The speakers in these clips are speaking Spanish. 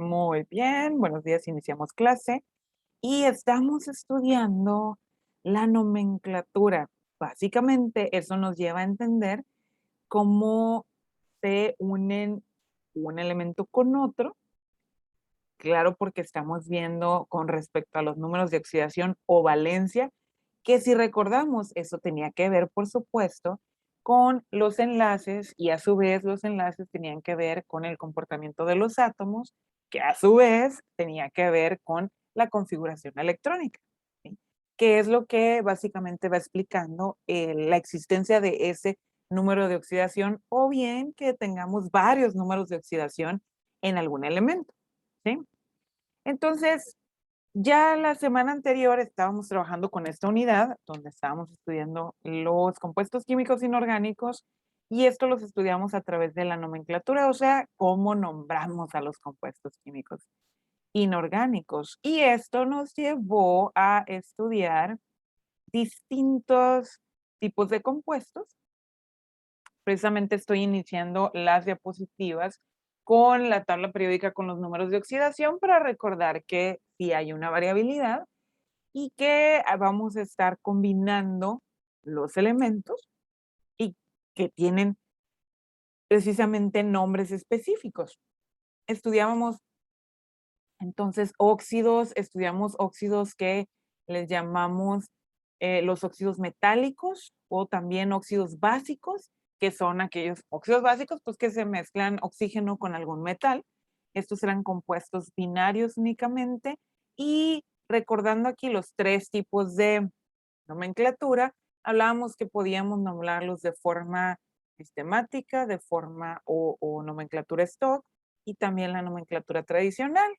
Muy bien, buenos días, iniciamos clase y estamos estudiando la nomenclatura. Básicamente, eso nos lleva a entender cómo se unen un elemento con otro. Claro, porque estamos viendo con respecto a los números de oxidación o valencia, que si recordamos, eso tenía que ver, por supuesto, con los enlaces y a su vez los enlaces tenían que ver con el comportamiento de los átomos, que a su vez tenía que ver con la configuración electrónica, ¿sí? Que es lo que básicamente va explicando la existencia de ese número de oxidación o bien que tengamos varios números de oxidación en algún elemento, ¿sí? Entonces, ya la semana anterior estábamos trabajando con esta unidad donde estábamos estudiando los compuestos químicos inorgánicos y esto los estudiamos a través de la nomenclatura, o sea, cómo nombramos a los compuestos químicos inorgánicos. Y esto nos llevó a estudiar distintos tipos de compuestos. Precisamente estoy iniciando las diapositivas con la tabla periódica con los números de oxidación para recordar que sí hay una variabilidad y que vamos a estar combinando los elementos y que tienen precisamente nombres específicos. Estudiábamos entonces óxidos, estudiamos óxidos que les llamamos los óxidos metálicos o también óxidos básicos, que son aquellos óxidos básicos pues que se mezclan oxígeno con algún metal. Estos eran compuestos binarios únicamente y recordando aquí los tres tipos de nomenclatura, hablábamos que podíamos nombrarlos de forma sistemática, de forma o nomenclatura stock y también la nomenclatura tradicional.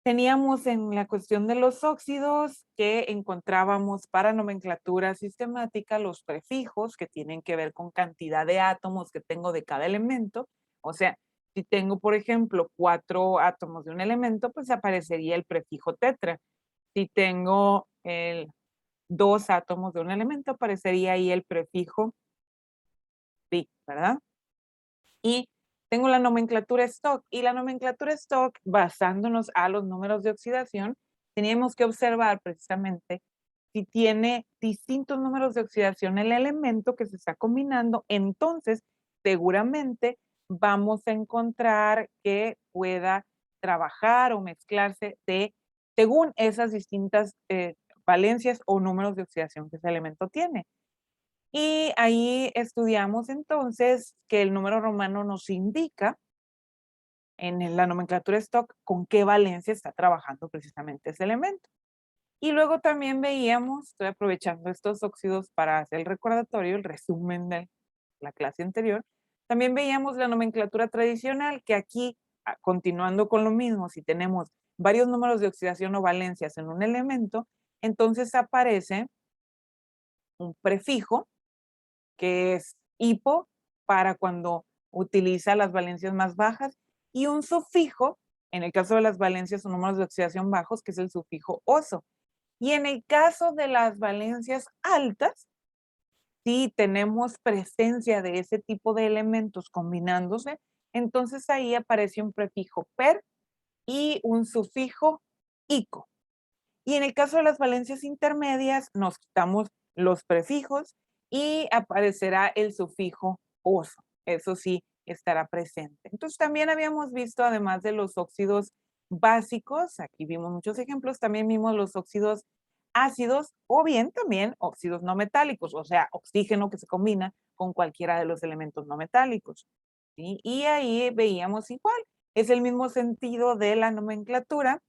Teníamos en la cuestión de los óxidos que encontrábamos para nomenclatura sistemática los prefijos que tienen que ver con cantidad de átomos que tengo de cada elemento. O sea, si tengo, por ejemplo, 4 átomos de un elemento, pues aparecería el prefijo tetra. Si tengo 2 átomos de un elemento, aparecería ahí el prefijo pi, ¿verdad? Y tengo la nomenclatura stock. Y la nomenclatura stock, basándonos a los números de oxidación, teníamos que observar precisamente si tiene distintos números de oxidación el elemento que se está combinando, entonces seguramente vamos a encontrar que pueda trabajar o mezclarse según esas distintas valencias o números de oxidación que ese elemento tiene. Y ahí estudiamos entonces que el número romano nos indica en la nomenclatura stock con qué valencia está trabajando precisamente ese elemento. Y luego también veíamos, estoy aprovechando estos óxidos para hacer el recordatorio, el resumen de la clase anterior, también veíamos la nomenclatura tradicional, que aquí, continuando con lo mismo, si tenemos varios números de oxidación o valencias en un elemento, entonces aparece un prefijo que es hipo para cuando utiliza las valencias más bajas y un sufijo, en el caso de las valencias o números de oxidación bajos, que es el sufijo oso. Y en el caso de las valencias altas, si tenemos presencia de ese tipo de elementos combinándose, entonces ahí aparece un prefijo per y un sufijo ico. Y en el caso de las valencias intermedias, nos quitamos los prefijos y aparecerá el sufijo oso. Eso sí estará presente. Entonces también habíamos visto, además de los óxidos básicos, aquí vimos muchos ejemplos, también vimos los óxidos ácidos o bien también óxidos no metálicos, o sea, oxígeno que se combina con cualquiera de los elementos no metálicos, ¿sí? Y ahí veíamos igual, es el mismo sentido de la nomenclatura,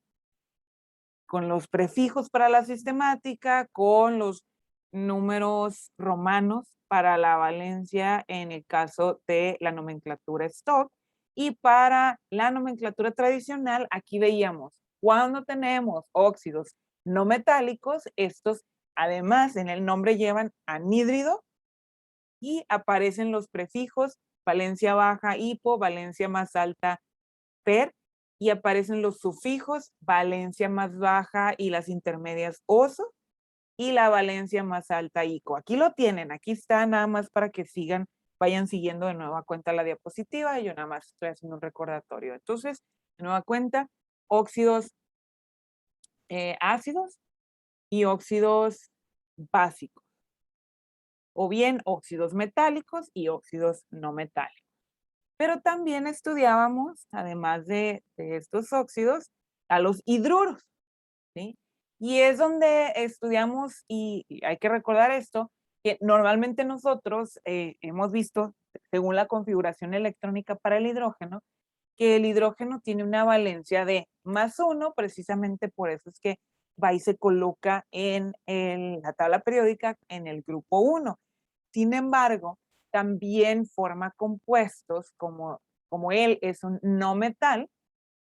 con los prefijos para la sistemática, con los números romanos para la valencia en el caso de la nomenclatura stock. Y para la nomenclatura tradicional, aquí veíamos, cuando tenemos óxidos no metálicos, estos además en el nombre llevan anhídrido y aparecen los prefijos valencia baja hipo, valencia más alta per, y aparecen los sufijos valencia más baja y las intermedias oso y la valencia más alta ico. Aquí lo tienen, aquí está nada más para que vayan siguiendo de nueva cuenta la diapositiva y yo nada más estoy haciendo un recordatorio. Entonces, De nueva cuenta, óxidos ácidos y óxidos básicos, o bien óxidos metálicos y óxidos no metálicos. Pero también estudiábamos, además de estos óxidos, a los hidruros, ¿sí? Y es donde estudiamos, y hay que recordar esto, que normalmente nosotros hemos visto, según la configuración electrónica para el hidrógeno, que el hidrógeno tiene una valencia de +1, precisamente por eso es que va y se coloca en la tabla periódica en el grupo 1. Sin embargo, también forma compuestos como él es un no metal,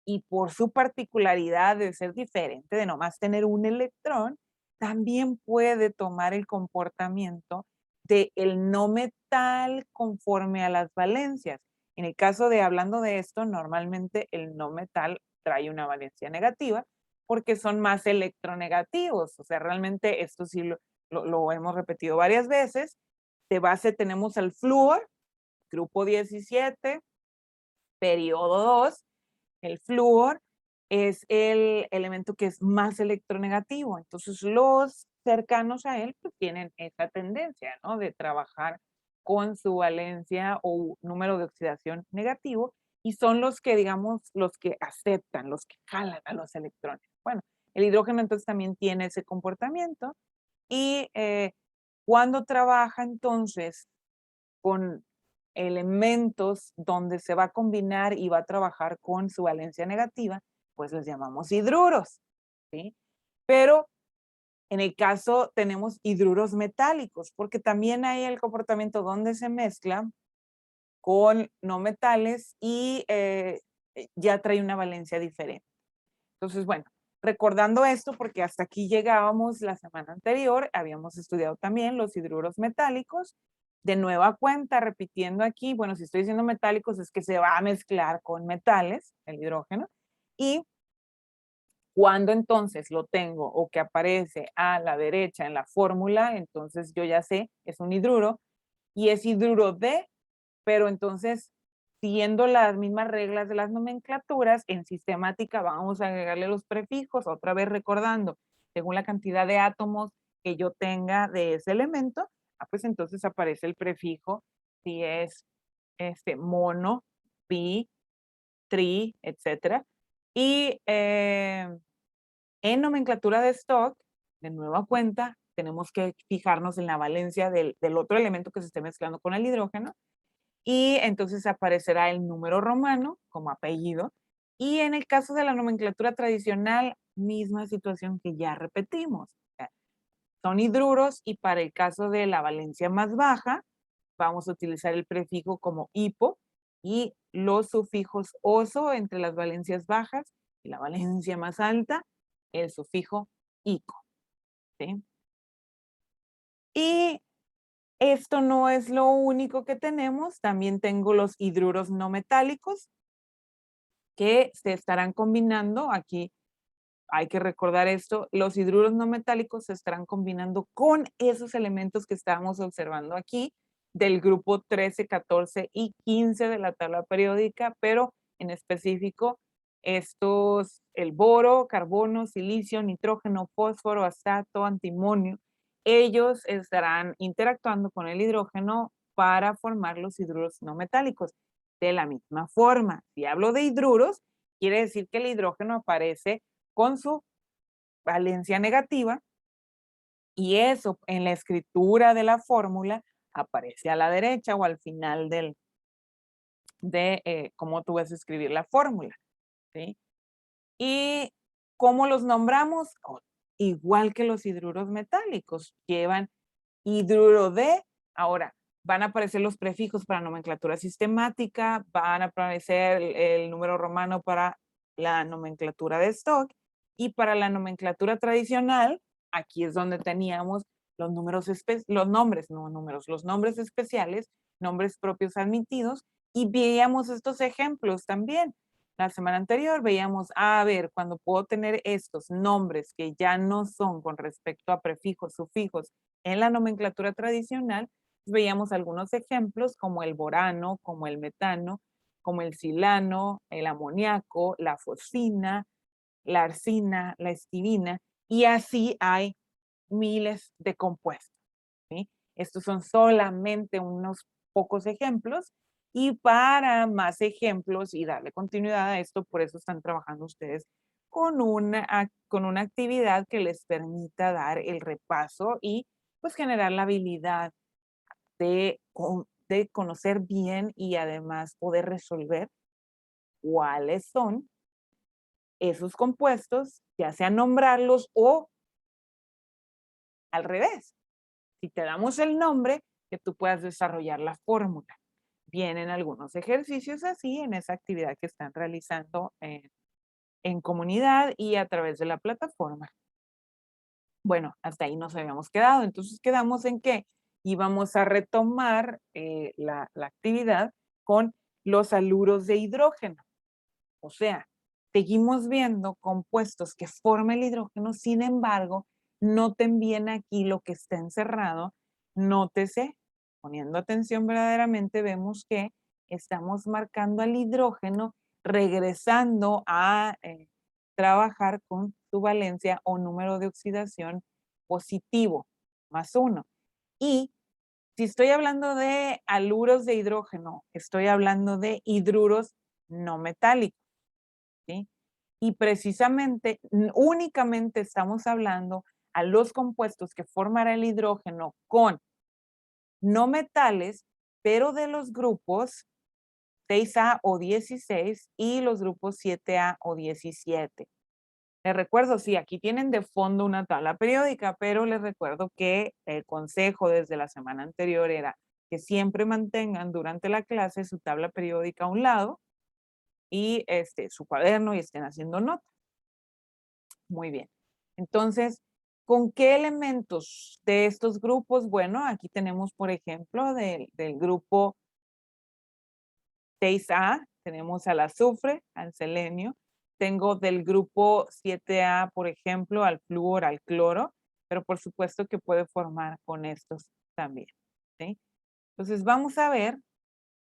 y por su particularidad de ser diferente, de nomás tener un electrón, también puede tomar el comportamiento del no metal conforme a las valencias. En el caso de, hablando de esto, normalmente el no metal trae una valencia negativa porque son más electronegativos. O sea, realmente esto sí lo hemos repetido varias veces. De base tenemos el flúor, grupo 17, periodo 2. El flúor es el elemento que es más electronegativo. Entonces, los cercanos a él pues, tienen esa tendencia, ¿no? De trabajar con su valencia o número de oxidación negativo, y son los que, digamos, los que aceptan, los que jalan a los electrones. Bueno, el hidrógeno entonces también tiene ese comportamiento, y cuando trabaja entonces con elementos donde se va a combinar y va a trabajar con su valencia negativa, pues los llamamos hidruros, ¿sí? Pero en el caso tenemos hidruros metálicos, porque también hay el comportamiento donde se mezcla con no metales y ya trae una valencia diferente. Entonces, bueno, recordando esto, porque hasta aquí llegábamos la semana anterior, habíamos estudiado también los hidruros metálicos. De nueva cuenta, repitiendo aquí, bueno, si estoy diciendo metálicos es que se va a mezclar con metales, el hidrógeno, y cuando entonces lo tengo o que aparece a la derecha en la fórmula, entonces yo ya sé, es un hidruro, y es hidruro de, pero entonces, siguiendo las mismas reglas de las nomenclaturas, en sistemática vamos a agregarle los prefijos, otra vez recordando, según la cantidad de átomos que yo tenga de ese elemento, pues entonces aparece el prefijo, si es mono, bi, tri, etcétera. Y en nomenclatura de stock, de nueva cuenta, tenemos que fijarnos en la valencia del otro elemento que se esté mezclando con el hidrógeno, y entonces aparecerá el número romano como apellido. Y en el caso de la nomenclatura tradicional, misma situación que ya repetimos. O sea, son hidruros, y para el caso de la valencia más baja, vamos a utilizar el prefijo como hipo, y los sufijos oso entre las valencias bajas y la valencia más alta, el sufijo ico, ¿sí? Y esto no es lo único que tenemos, también tengo los hidruros no metálicos que se estarán combinando. Aquí hay que recordar esto, los hidruros no metálicos se estarán combinando con esos elementos que estábamos observando aquí del grupo 13, 14 y 15 de la tabla periódica, pero en específico estos, el boro, carbono, silicio, nitrógeno, fósforo, astato, antimonio, ellos estarán interactuando con el hidrógeno para formar los hidruros no metálicos. De la misma forma, si hablo de hidruros, quiere decir que el hidrógeno aparece con su valencia negativa, y eso en la escritura de la fórmula aparece a la derecha o al final de cómo tú vas a escribir la fórmula, ¿sí? ¿Y cómo los nombramos? Igual que los hidruros metálicos, llevan hidruro de, ahora van a aparecer los prefijos para nomenclatura sistemática, van a aparecer el número romano para la nomenclatura de stock, y para la nomenclatura tradicional, aquí es donde teníamos los los nombres, no números, los nombres especiales, nombres propios admitidos, y veíamos estos ejemplos también. La semana anterior veíamos, a ver, cuando puedo tener estos nombres que ya no son con respecto a prefijos, sufijos, en la nomenclatura tradicional, veíamos algunos ejemplos como el borano, como el metano, como el silano, el amoníaco, la fosfina, la arsina, la estivina, y así hay miles de compuestos, ¿sí? Estos son solamente unos pocos ejemplos, y para más ejemplos y darle continuidad a esto, por eso están trabajando ustedes con una actividad que les permita dar el repaso y pues generar la habilidad de conocer bien y además poder resolver cuáles son esos compuestos, ya sea nombrarlos o al revés. Si te damos el nombre, que tú puedas desarrollar la fórmula. Vienen algunos ejercicios así en esa actividad que están realizando en comunidad y a través de la plataforma. Bueno, hasta ahí nos habíamos quedado. Entonces quedamos en que íbamos a retomar la actividad con los haluros de hidrógeno. O sea, seguimos viendo compuestos que forman el hidrógeno, sin embargo, noten bien aquí lo que está encerrado. Nótese, poniendo atención verdaderamente, vemos que estamos marcando al hidrógeno regresando a trabajar con su valencia o número de oxidación positivo, +1. Y si estoy hablando de haluros de hidrógeno, estoy hablando de hidruros no metálicos, ¿sí? Y precisamente, únicamente estamos hablando a los compuestos que formará el hidrógeno con no metales, pero de los grupos 6A o 16 y los grupos 7A o 17. Les recuerdo, sí, aquí tienen de fondo una tabla periódica, pero les recuerdo que el consejo desde la semana anterior era que siempre mantengan durante la clase su tabla periódica a un lado y su cuaderno y estén haciendo notas. Muy bien. Entonces, ¿con qué elementos de estos grupos? Bueno, aquí tenemos, por ejemplo, del grupo 6A, tenemos al azufre, al selenio. Tengo del grupo 7A, por ejemplo, al flúor, al cloro, pero por supuesto que puede formar con estos también, ¿sí? Entonces, vamos a ver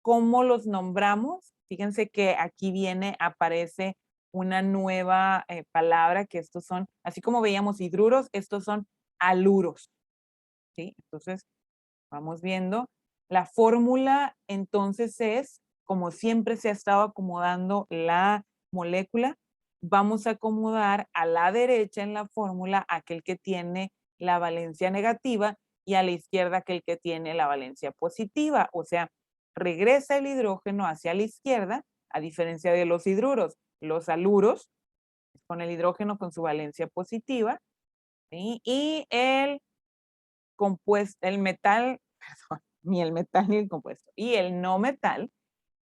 cómo los nombramos. Fíjense que aquí aparece una nueva palabra, que estos son, así como veíamos hidruros, estos son aluros, ¿sí? Entonces, vamos viendo. La fórmula entonces es, como siempre se ha estado acomodando la molécula, vamos a acomodar a la derecha en la fórmula aquel que tiene la valencia negativa y a la izquierda aquel que tiene la valencia positiva. O sea, regresa el hidrógeno hacia la izquierda, a diferencia de los hidruros. Los aluros, con el hidrógeno con su valencia positiva, ¿sí? Y el compuesto, el metal, perdón, ni el metal ni el compuesto, y el no metal,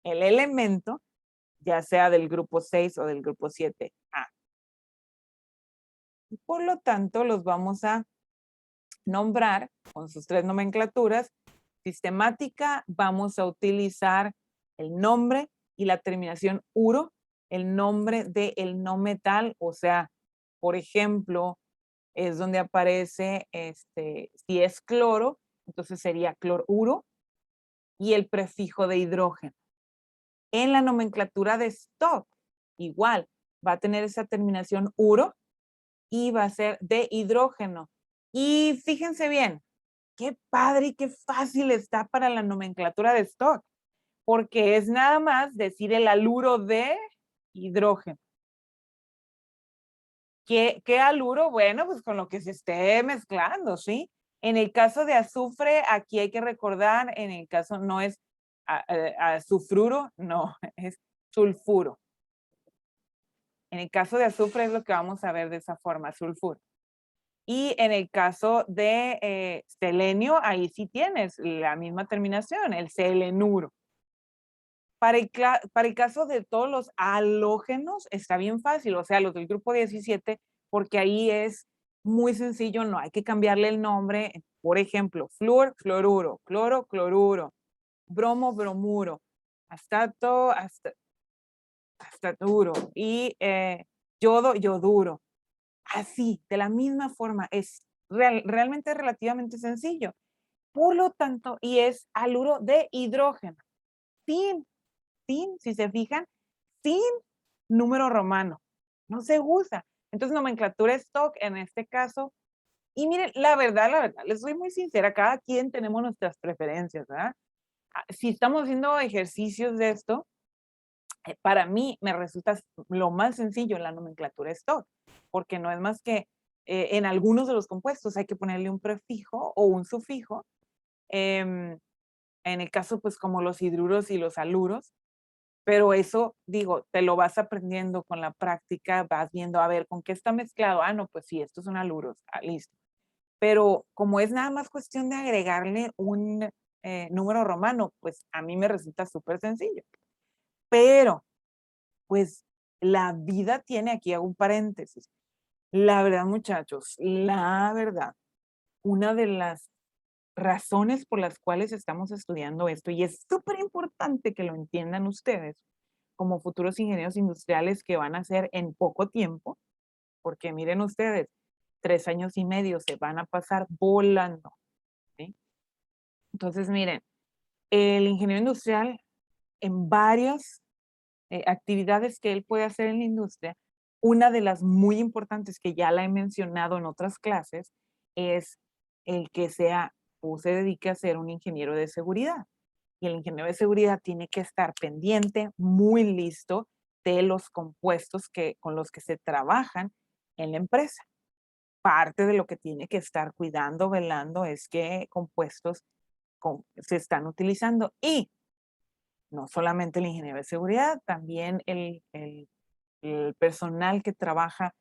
el elemento, ya sea del grupo 6 o del grupo 7A. Y por lo tanto, los vamos a nombrar con sus 3 nomenclaturas. Sistemática, vamos a utilizar el nombre y la terminación uro, el nombre del no metal, o sea, por ejemplo, es donde aparece, si es cloro, entonces sería cloruro, y el prefijo de hidrógeno. En la nomenclatura de stock, igual, va a tener esa terminación uro y va a ser de hidrógeno. Y fíjense bien, qué padre y qué fácil está para la nomenclatura de stock, porque es nada más decir el haluro de hidrógeno. ¿Qué haluro? Bueno, pues con lo que se esté mezclando, ¿sí? En el caso de azufre, aquí hay que recordar, en el caso no es azufruro, no, es sulfuro. En el caso de azufre es lo que vamos a ver de esa forma, sulfuro. Y en el caso de selenio, ahí sí tienes la misma terminación, el selenuro. Para el caso de todos los halógenos está bien fácil, o sea, los del grupo 17, porque ahí es muy sencillo, no hay que cambiarle el nombre. Por ejemplo, flúor, fluoruro, cloro, cloruro, bromo, bromuro, astato, astaturo y yodo, yoduro. Así, de la misma forma, es realmente relativamente sencillo. Por lo tanto, y es haluro de hidrógeno. Fin. si se fijan, sin número romano. No se usa. Entonces, nomenclatura stock en este caso. Y miren, la verdad, les soy muy sincera, cada quien tenemos nuestras preferencias, ¿verdad? Si estamos haciendo ejercicios de esto, para mí me resulta lo más sencillo la nomenclatura stock, porque no es más que en algunos de los compuestos hay que ponerle un prefijo o un sufijo. En el caso, pues como los hidruros y los aluros, pero eso, digo, te lo vas aprendiendo con la práctica, vas viendo, a ver, ¿con qué está mezclado? Ah, no, pues sí, estos son aluros, listo. Pero como es nada más cuestión de agregarle un número romano, pues a mí me resulta súper sencillo. Pero, pues la vida tiene, aquí hago un paréntesis, la verdad, muchachos, la verdad, una de las razones por las cuales estamos estudiando esto, y es súper importante que lo entiendan ustedes como futuros ingenieros industriales que van a hacer en poco tiempo, porque miren ustedes, 3 años y medio se van a pasar volando, ¿sí? Entonces, miren, el ingeniero industrial en varias actividades que él puede hacer en la industria, una de las muy importantes que ya la he mencionado en otras clases es el que sea o se dedique a ser un ingeniero de seguridad. Y el ingeniero de seguridad tiene que estar pendiente, muy listo de los compuestos con los que se trabajan en la empresa. Parte de lo que tiene que estar cuidando, velando, es qué compuestos se están utilizando. Y no solamente el ingeniero de seguridad, también el personal que trabaja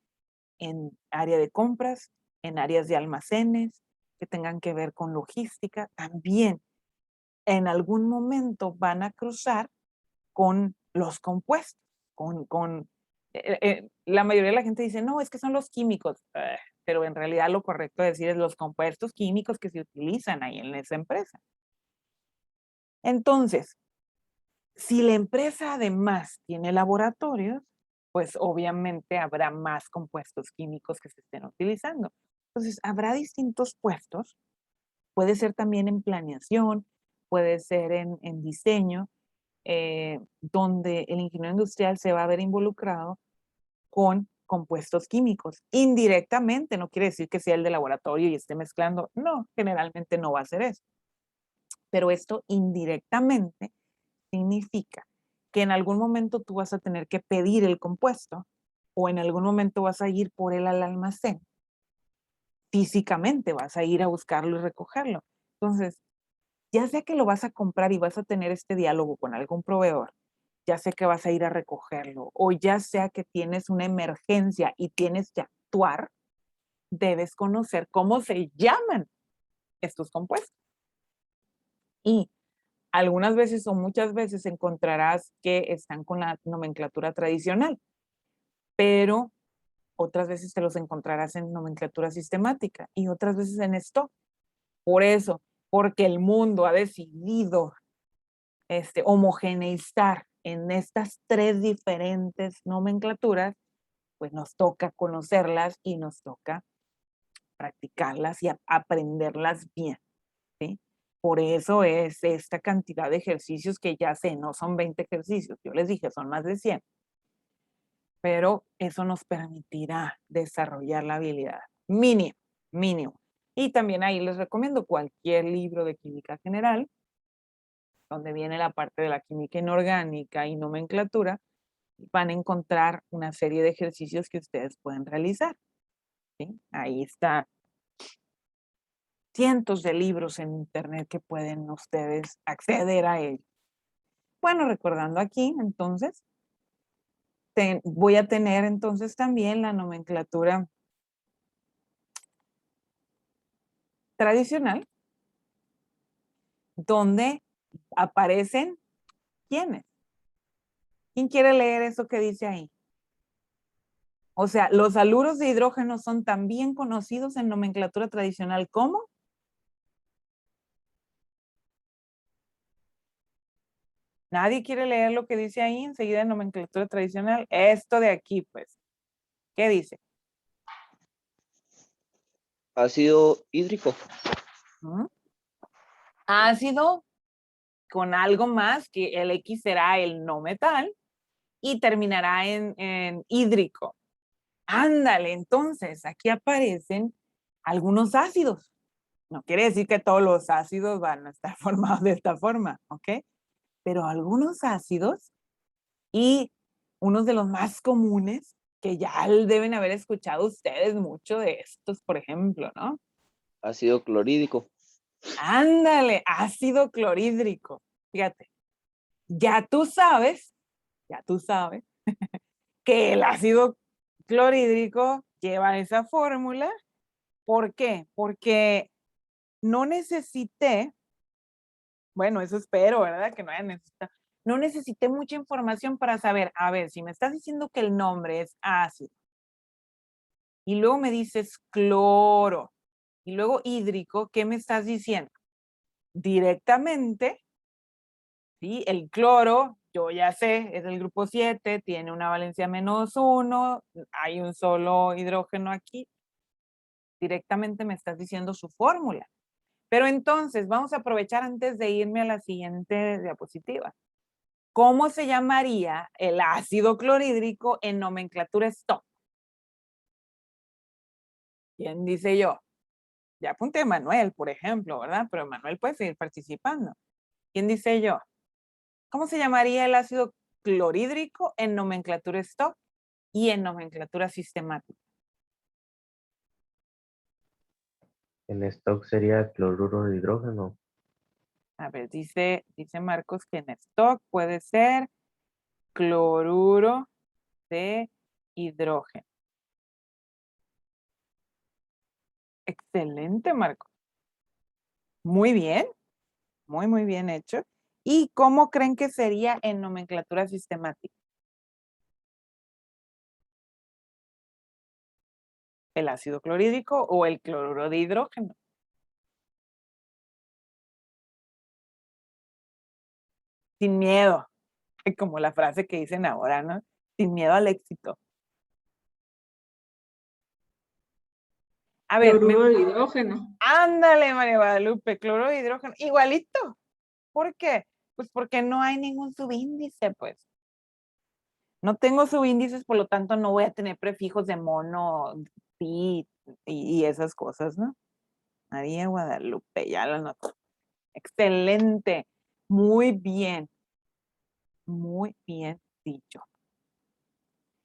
en área de compras, en áreas de almacenes, que tengan que ver con logística, también en algún momento van a cruzar con los compuestos, la mayoría de la gente dice, no, es que son los químicos, pero en realidad lo correcto es decir es los compuestos químicos que se utilizan ahí en esa empresa. Entonces, si la empresa además tiene laboratorios, pues obviamente habrá más compuestos químicos que se estén utilizando. Entonces, habrá distintos puestos, puede ser también en planeación, puede ser en diseño, donde el ingeniero industrial se va a ver involucrado con compuestos químicos. Indirectamente, no quiere decir que sea el de laboratorio y esté mezclando, no, generalmente no va a ser eso. Pero esto indirectamente significa que en algún momento tú vas a tener que pedir el compuesto o en algún momento vas a ir por él al almacén. Físicamente vas a ir a buscarlo y recogerlo. Entonces, ya sea que lo vas a comprar y vas a tener este diálogo con algún proveedor, ya sea que vas a ir a recogerlo o ya sea que tienes una emergencia y tienes que actuar, debes conocer cómo se llaman estos compuestos. Y algunas veces o muchas veces encontrarás que están con la nomenclatura tradicional, pero otras veces te los encontrarás en nomenclatura sistemática y otras veces en stock. Por eso, porque el mundo ha decidido homogeneizar en estas tres diferentes nomenclaturas, pues nos toca conocerlas y nos toca practicarlas y aprenderlas bien, ¿sí? Por eso es esta cantidad de ejercicios que ya sé, no son 20 ejercicios, yo les dije, son más de 100, pero eso nos permitirá desarrollar la habilidad mínimo, mínimo. Y también ahí les recomiendo cualquier libro de química general, donde viene la parte de la química inorgánica y nomenclatura, van a encontrar una serie de ejercicios que ustedes pueden realizar, ¿sí? Ahí está cientos de libros en internet que pueden ustedes acceder a ellos. Bueno, recordando aquí, entonces, voy a tener entonces también la nomenclatura tradicional, donde aparecen quiénes. ¿Quién quiere leer eso que dice ahí? O sea, los haluros de hidrógeno son también conocidos en nomenclatura tradicional como. Nadie quiere leer lo que dice ahí enseguida en nomenclatura tradicional. Esto de aquí, pues. ¿Qué dice? Ácido hídrico. ¿Mm? Ácido con algo más, que el X será el no metal, y terminará en hídrico. Ándale, entonces aquí aparecen algunos ácidos. No quiere decir que todos los ácidos van a estar formados de esta forma, ¿ok? Pero algunos ácidos, y unos de los más comunes, que ya deben haber escuchado ustedes mucho de estos, por ejemplo, ¿no? Ácido clorhídrico. Ándale, ácido clorhídrico. Fíjate, ya tú sabes que el ácido clorhídrico lleva esa fórmula. ¿Por qué? Porque no necesité, bueno, eso espero, ¿verdad? Que no haya necesitado. No necesité mucha información para saber, a ver, si me estás diciendo que el nombre es ácido y luego me dices cloro y luego hídrico, ¿qué me estás diciendo? Directamente, ¿sí? El cloro, yo ya sé, es del grupo 7, tiene una valencia -1, hay un solo hidrógeno aquí. Directamente me estás diciendo su fórmula. Pero entonces, vamos a aprovechar antes de irme a la siguiente diapositiva. ¿Cómo se llamaría el ácido clorhídrico en nomenclatura stop? ¿Quién dice yo? Ya apunté a Manuel, por ejemplo, ¿verdad? Pero Manuel puede seguir participando. ¿Quién dice yo? ¿Cómo se llamaría el ácido clorhídrico en nomenclatura stop y en nomenclatura sistemática? En stock sería cloruro de hidrógeno. A ver, dice Marcos que en stock puede ser cloruro de hidrógeno. Excelente, Marcos. Muy bien, muy bien hecho. ¿Y cómo creen que sería en nomenclatura sistemática? ¿El ácido clorhídrico o el cloruro de hidrógeno? Sin miedo, como la frase que dicen ahora, ¿no? Sin miedo al éxito. A ver, Cloruro de hidrógeno. ándale, María Guadalupe, cloruro de hidrógeno, igualito. ¿Por qué? Pues porque no hay ningún subíndice, pues. No tengo subíndices, por lo tanto no voy a tener prefijos de mono, pi y esas cosas, ¿no? María Guadalupe, ya lo anoto. Excelente. Muy bien. Muy bien dicho.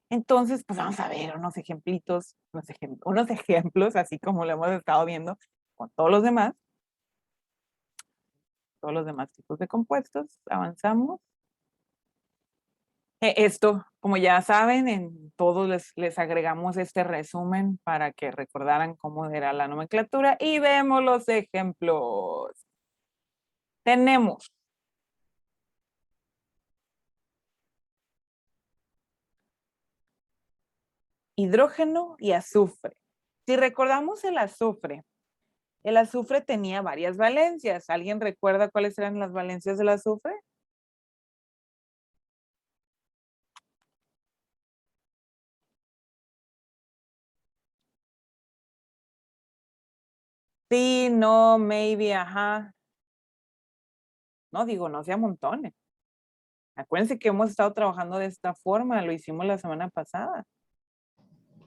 Entonces, pues vamos a ver unos ejemplitos, unos ejemplos, así como lo hemos estado viendo con todos los demás tipos de compuestos. Avanzamos. Esto, como ya saben, en todos les agregamos este resumen para que recordaran cómo era la nomenclatura y vemos los ejemplos. Tenemos hidrógeno y azufre. Si recordamos el azufre tenía varias valencias. ¿Alguien recuerda cuáles eran las valencias del azufre? Sí, no, maybe, ajá. No digo, no sea montones. Acuérdense que hemos estado trabajando de esta forma, lo hicimos la semana pasada.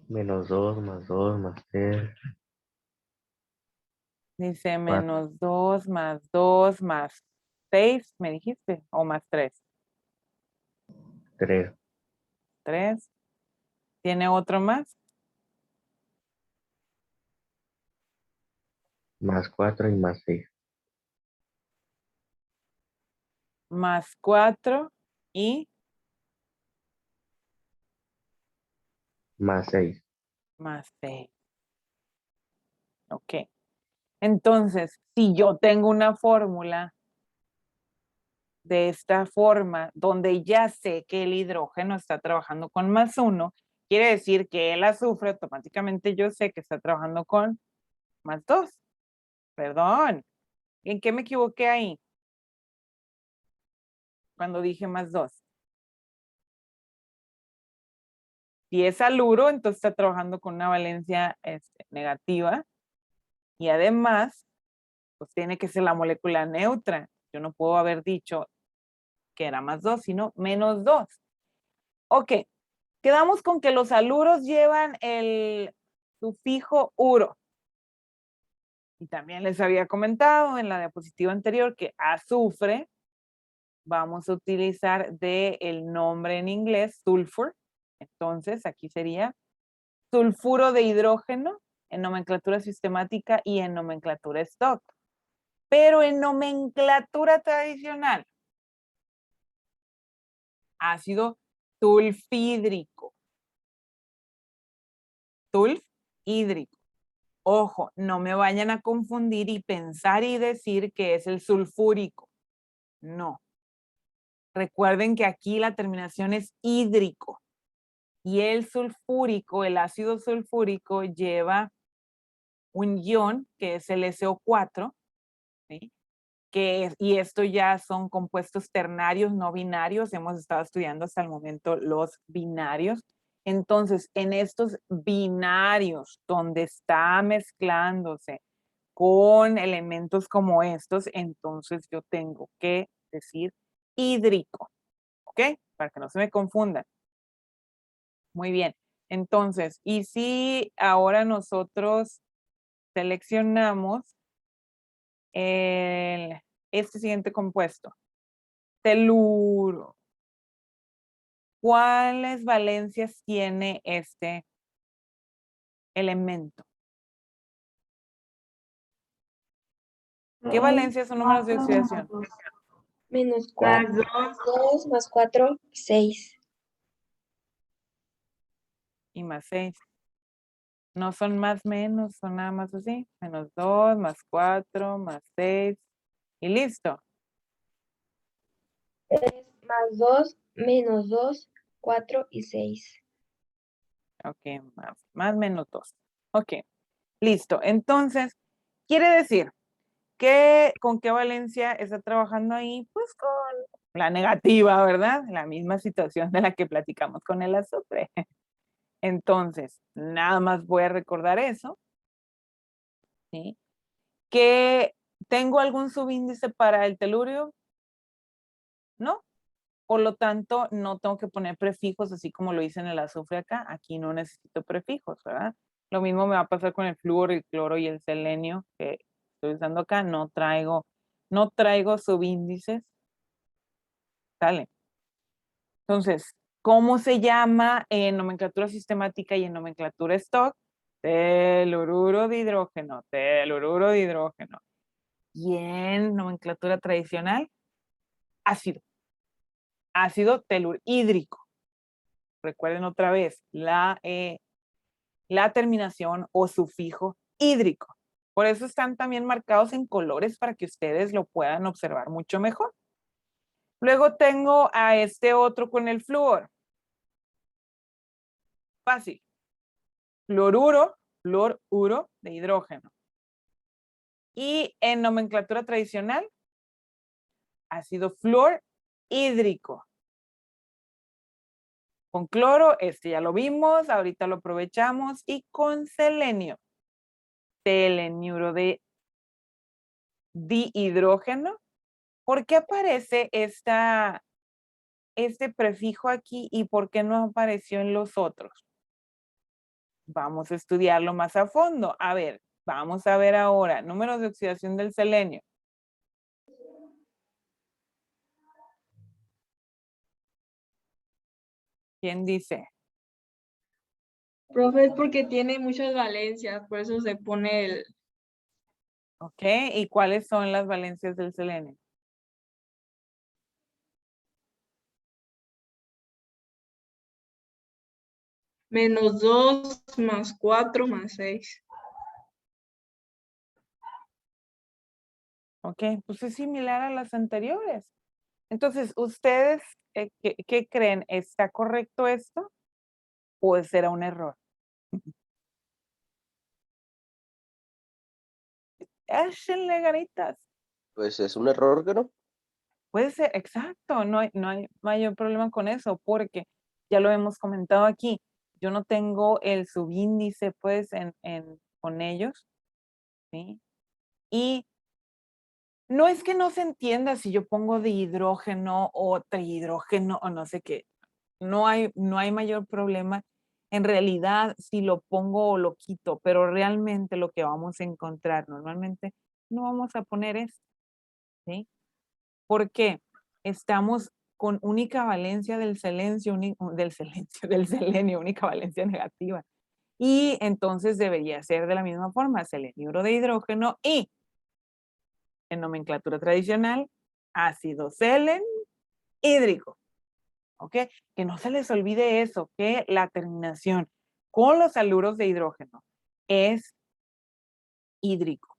-2, +2, +3. Dice -2 más 2 más 6, ¿me dijiste? ¿O más 3? 3. 3. ¿Tiene otro más? +4 y +6. Más 4 y +6. más 6. Ok. Entonces, si yo tengo una fórmula de esta forma, donde ya sé que el hidrógeno está trabajando con +1, quiere decir que el azufre automáticamente yo sé que está trabajando con +2. Perdón, ¿en qué me equivoqué ahí? Cuando dije +2. Si es haluro, entonces está trabajando con una valencia negativa y además, pues tiene que ser la molécula neutra. Yo no puedo haber dicho que era más 2, sino menos 2. Ok, quedamos con que los haluros llevan el sufijo uro. Y también les había comentado en la diapositiva anterior que azufre vamos a utilizar el nombre en inglés, sulfur. Entonces, aquí sería sulfuro de hidrógeno en nomenclatura sistemática y en nomenclatura stock. Pero en nomenclatura tradicional, ácido sulfhídrico. Sulfhídrico. Ojo, no me vayan a confundir y pensar y decir que es el sulfúrico. No. Recuerden que aquí la terminación es hídrico. Y el sulfúrico, el ácido sulfúrico, lleva un ion, que es el SO4, ¿sí? Y esto ya son compuestos ternarios, no binarios. Hemos estado estudiando hasta el momento los binarios. Entonces, en estos binarios, donde está mezclándose con elementos como estos, entonces yo tengo que decir hídrico, ¿ok? Para que no se me confundan. Muy bien. Entonces, y si ahora nosotros seleccionamos este siguiente compuesto, teluro. ¿Cuáles valencias tiene este elemento? ¿Qué valencias son números de oxidación? Menos Más 4, 2 más 4, 6. y más 6. No son más menos, son nada más así. Menos 2, más 4, más 6. Y listo. 3 más 2, menos 2, 4 y 6. Ok, más menos 2. Ok, listo. Entonces, quiere decir que con qué valencia está trabajando ahí, pues con la negativa, ¿verdad? La misma situación de la que platicamos con el azufre. Entonces, nada más voy a recordar eso, ¿sí? Que tengo algún subíndice para el telurio, ¿no? Por lo tanto, no tengo que poner prefijos así como lo hice en el azufre acá. Aquí no necesito prefijos, ¿verdad? Lo mismo me va a pasar con el flúor, el cloro y el selenio que estoy usando acá. No traigo subíndices. ¿Sale? Entonces, ¿cómo se llama en nomenclatura sistemática y en nomenclatura stock? Telururo de hidrógeno, telururo de hidrógeno. Y en nomenclatura tradicional, ácido. Ácido telurhídrico. Recuerden otra vez, la terminación o sufijo hídrico. Por eso están también marcados en colores para que ustedes lo puedan observar mucho mejor. Luego tengo a este otro con el flúor. Fácil. Fluoruro de hidrógeno. Y en nomenclatura tradicional, ácido fluorhídrico. Con cloro, este ya lo vimos, ahorita lo aprovechamos. Y con selenio, seleniuro de dihidrógeno. ¿Por qué aparece este prefijo aquí y por qué no apareció en los otros? Vamos a estudiarlo más a fondo. A ver, vamos a ver ahora números de oxidación del selenio. ¿Quién dice? Profe, es porque tiene muchas valencias, por eso se pone el ¿Ok? ¿Y cuáles son las valencias del selenio? menos 2 más 4 más 6. ¿Ok? Pues es similar a las anteriores. Entonces, ¿ustedes qué creen? ¿Está correcto esto? ¿O será un error? Échenle ganitas. Pues es un error, ¿que no? Puede ser, exacto, no hay mayor problema con eso, porque ya lo hemos comentado aquí. Yo no tengo el subíndice, pues, con ellos, ¿sí? Y No es que no se entienda si yo pongo dihidrógeno o trihidrógeno o no sé qué. No hay mayor problema en realidad si lo pongo o lo quito, pero realmente lo que vamos a encontrar normalmente no vamos a poner esto, ¿sí? ¿Por qué? Estamos con única valencia del selenio, del selenio, única valencia negativa. Y entonces debería ser de la misma forma, seleniuro de hidrógeno y en nomenclatura tradicional, ácido selen hídrico. ¿Ok? Que no se les olvide eso, que la terminación con los haluros de hidrógeno es hídrico.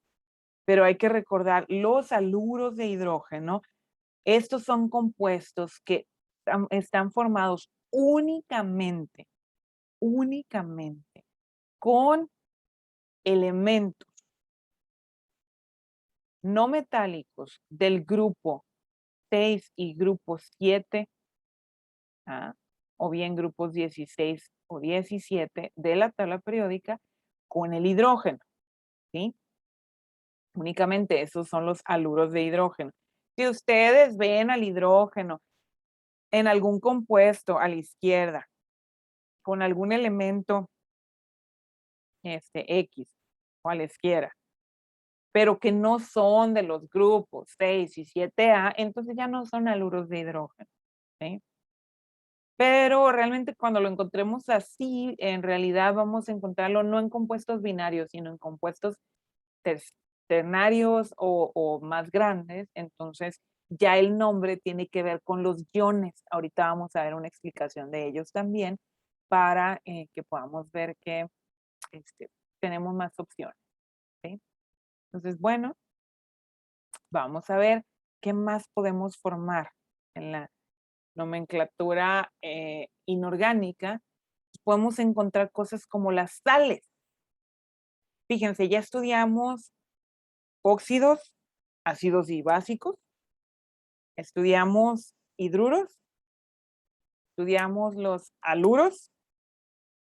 Pero hay que recordar, los haluros de hidrógeno, estos son compuestos que están formados únicamente con elementos no metálicos del grupo 6 y grupo 7, o bien grupos 16 o 17 de la tabla periódica con el hidrógeno, ¿sí? Únicamente esos son los haluros de hidrógeno. Si ustedes ven al hidrógeno en algún compuesto a la izquierda, con algún elemento X o a la izquierda, pero que no son de los grupos 6 y 7A, entonces ya no son haluros de hidrógeno, ¿sí? Pero realmente cuando lo encontremos así, en realidad vamos a encontrarlo no en compuestos binarios, sino en compuestos ternarios o más grandes. Entonces ya el nombre tiene que ver con los iones. Ahorita vamos a ver una explicación de ellos también para que podamos ver que tenemos más opciones, ¿sí? Entonces, bueno, vamos a ver qué más podemos formar en la nomenclatura inorgánica. Podemos encontrar cosas como las sales. Fíjense, ya estudiamos óxidos, ácidos y básicos, estudiamos hidruros, estudiamos los haluros,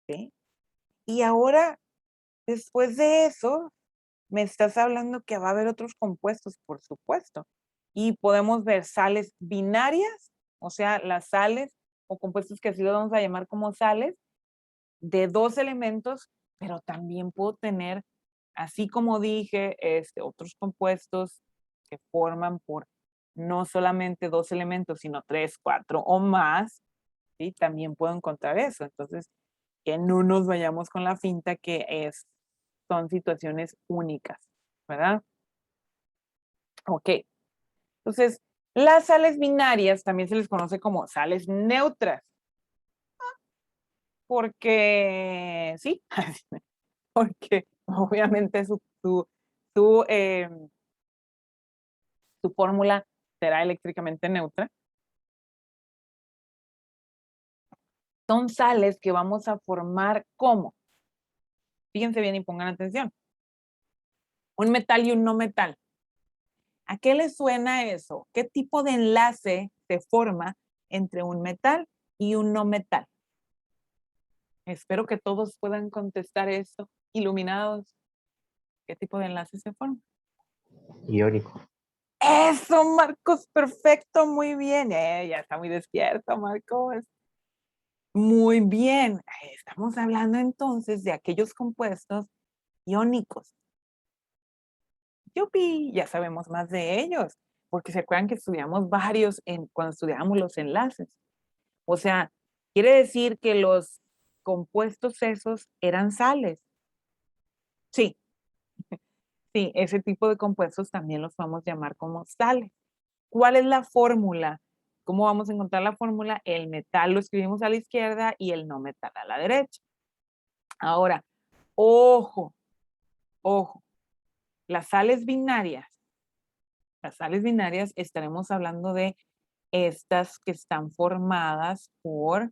¿sí? Y ahora, después de eso, me estás hablando que va a haber otros compuestos, por supuesto. Y podemos ver sales binarias, o sea, las sales o compuestos que así los vamos a llamar como sales, de dos elementos, pero también puedo tener, así como dije, otros compuestos que forman por no solamente dos elementos, sino 3, 4 o más, ¿sí? También puedo encontrar eso. Entonces, que no nos vayamos con la finta que son situaciones únicas, ¿verdad? Ok. Entonces, las sales binarias también se les conoce como sales neutras. Porque, sí, porque obviamente su fórmula será eléctricamente neutra. Son sales que vamos a formar como, fíjense bien y pongan atención, un metal y un no metal. ¿A qué les suena eso? ¿Qué tipo de enlace se forma entre un metal y un no metal? Espero que todos puedan contestar eso, iluminados. ¿Qué tipo de enlace se forma? Iónico. Eso, Marcos, perfecto, muy bien. Ya está muy despierto, Marcos. Muy bien. Estamos hablando entonces de aquellos compuestos iónicos. ¡Yupi! Ya sabemos más de ellos, porque se acuerdan que estudiamos varios cuando estudiamos los enlaces. O sea, quiere decir que los compuestos esos eran sales. Sí, sí, ese tipo de compuestos también los vamos a llamar como sales. ¿Cuál es la fórmula? ¿Cómo vamos a encontrar la fórmula? El metal lo escribimos a la izquierda y el no metal a la derecha. Ahora, ojo, ojo, las sales binarias estaremos hablando de estas que están formadas por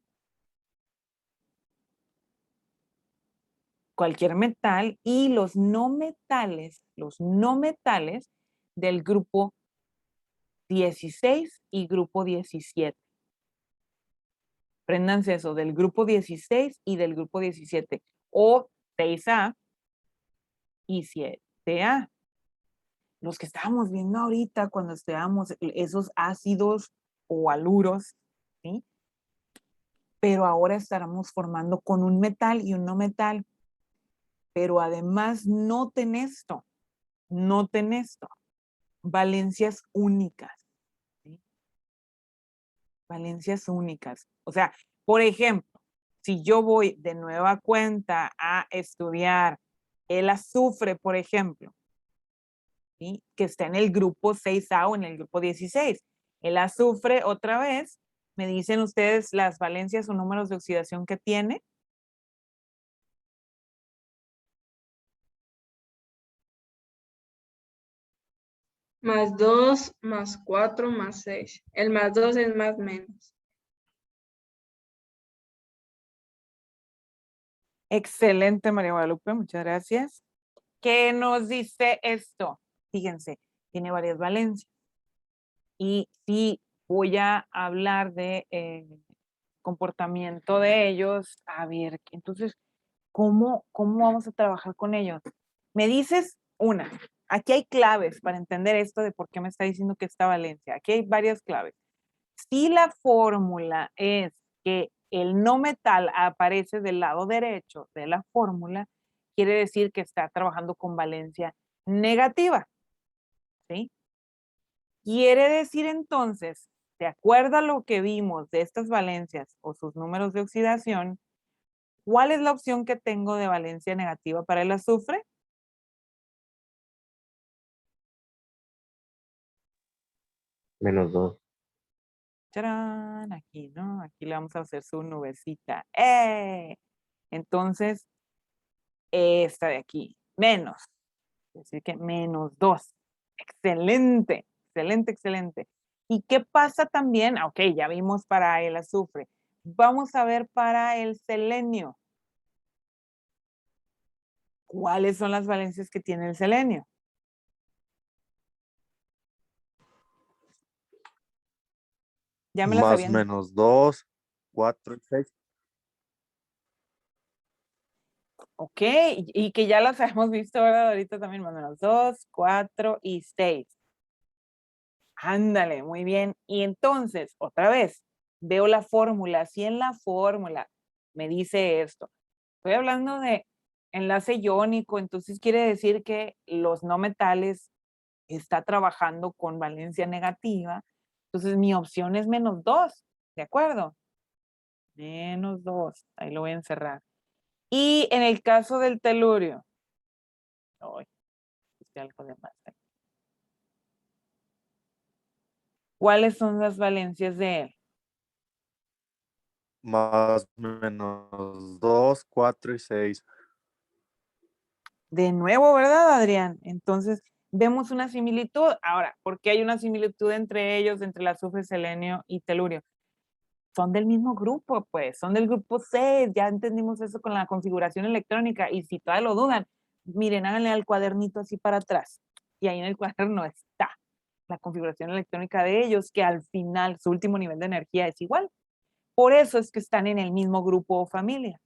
cualquier metal y los no metales del grupo 16 y grupo 17. Préndanse eso, del grupo 16 y del grupo 17, o 6A y 7A. los que estábamos viendo ahorita cuando estudiamos esos ácidos o haluros, ¿sí? Pero ahora estaremos formando con un metal y un no metal. Pero además noten esto, valencias únicas, ¿sí? Valencias únicas. O sea, por ejemplo, si yo voy de nueva cuenta a estudiar el azufre, por ejemplo, ¿sí? Que está en el grupo 6A o en el grupo 16. El azufre, otra vez, me dicen ustedes las valencias o números de oxidación que tiene. Más 2, más 4, más 6. El más 2 es más menos. Excelente, María Guadalupe, muchas gracias. ¿Qué nos dice esto? Fíjense, tiene varias valencias. Y sí, voy a hablar de comportamiento de ellos. A ver, entonces, ¿cómo vamos a trabajar con ellos? Me dices una. Aquí hay claves para entender esto de por qué me está diciendo que esta valencia. Aquí hay varias claves. Si la fórmula es que el no metal aparece del lado derecho de la fórmula, quiere decir que está trabajando con valencia negativa, ¿sí? Quiere decir entonces, de acuerdo a lo que vimos de estas valencias o sus números de oxidación, ¿cuál es la opción que tengo de valencia negativa para el azufre? -2. ¡Charán! Aquí, ¿no? Aquí le vamos a hacer su nubecita. Entonces, esta de aquí, menos. Es decir que -2. Excelente, excelente, excelente. ¿Y qué pasa también? Ok, ya vimos para el azufre. Vamos a ver para el selenio. ¿Cuáles son las valencias que tiene el selenio? Ya me las Más habían. -2, 4 y 6. Ok, y que ya las hemos visto, ¿verdad? Ahorita también, -2, 4 y 6. Ándale, muy bien. Y entonces, otra vez, veo la fórmula. Si en la fórmula me dice esto, estoy hablando de enlace iónico, entonces quiere decir que los no metales está trabajando con valencia negativa. Entonces mi opción es -2, ¿de acuerdo? -2, ahí lo voy a encerrar. Y en el caso del telurio, ay, algo de más. ¿Cuáles son las valencias de él? Más -2, 4 y 6. De nuevo, ¿verdad, Adrián? Entonces, vemos una similitud. Ahora, ¿por qué hay una similitud entre ellos, entre el azufre, selenio y telurio? Son del mismo grupo, pues, son del grupo C, ya entendimos eso con la configuración electrónica, y si todavía lo dudan, miren, háganle al cuadernito así para atrás, y ahí en el cuaderno está la configuración electrónica de ellos, que al final su último nivel de energía es igual. Por eso es que están en el mismo grupo o familia,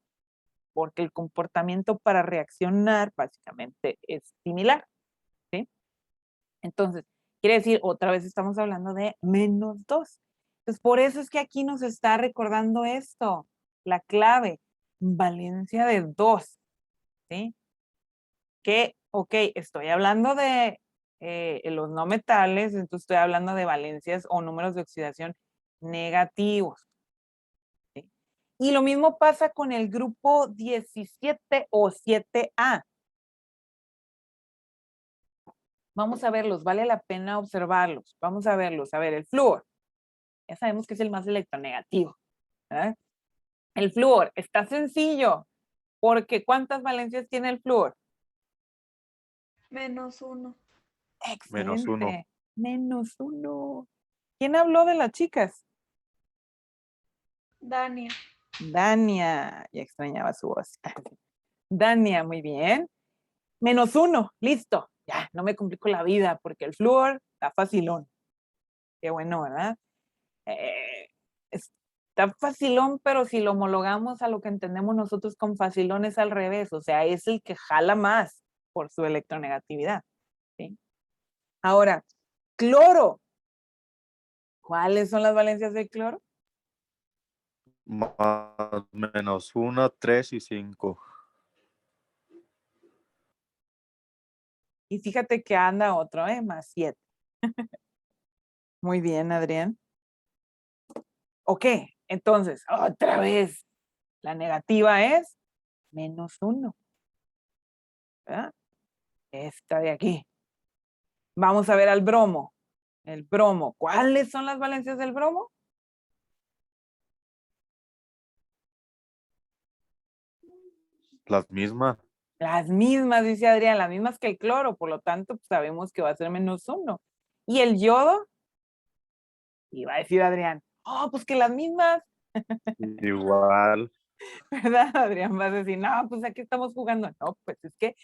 porque el comportamiento para reaccionar básicamente es similar, ¿sí? Entonces, quiere decir, otra vez estamos hablando de -2. Entonces, por eso es que aquí nos está recordando esto, la clave, valencia de 2, ¿sí? Que, ok, estoy hablando de los no metales, entonces estoy hablando de valencias o números de oxidación negativos, ¿sí? Y lo mismo pasa con el grupo 17 o 7A. Vamos a verlos, vale la pena observarlos. Vamos a verlos. A ver, el flúor. Ya sabemos que es el más electronegativo, ¿verdad? El flúor está sencillo, porque ¿cuántas valencias tiene el flúor? -1. -1. Excelente. -1. ¿Quién habló de las chicas? Dania. Dania. Ya extrañaba su voz. Dania, muy bien. -1, listo. Ya, no me complico la vida porque el flúor está facilón. Qué bueno, ¿verdad? Está facilón, pero si lo homologamos a lo que entendemos nosotros con facilón es al revés, o sea, es el que jala más por su electronegatividad, ¿sí? Ahora, cloro. ¿Cuáles son las valencias del cloro? Más menos 1, 3 y 5. Y fíjate que anda otro, más 7. Muy bien, Adrián. Ok, entonces, otra vez, la negativa es menos 1. ¿Verdad? Esta de aquí. Vamos a ver al bromo. El bromo. ¿Cuáles son las valencias del bromo? Las mismas. Las mismas, dice Adrián, las mismas que el cloro, por lo tanto, pues, sabemos que va a ser menos 1. ¿Y el yodo? Y va a decir Adrián, pues que las mismas, Igual. ¿verdad, Adrián? Vas a decir, no, pues aquí estamos jugando. No, pues es que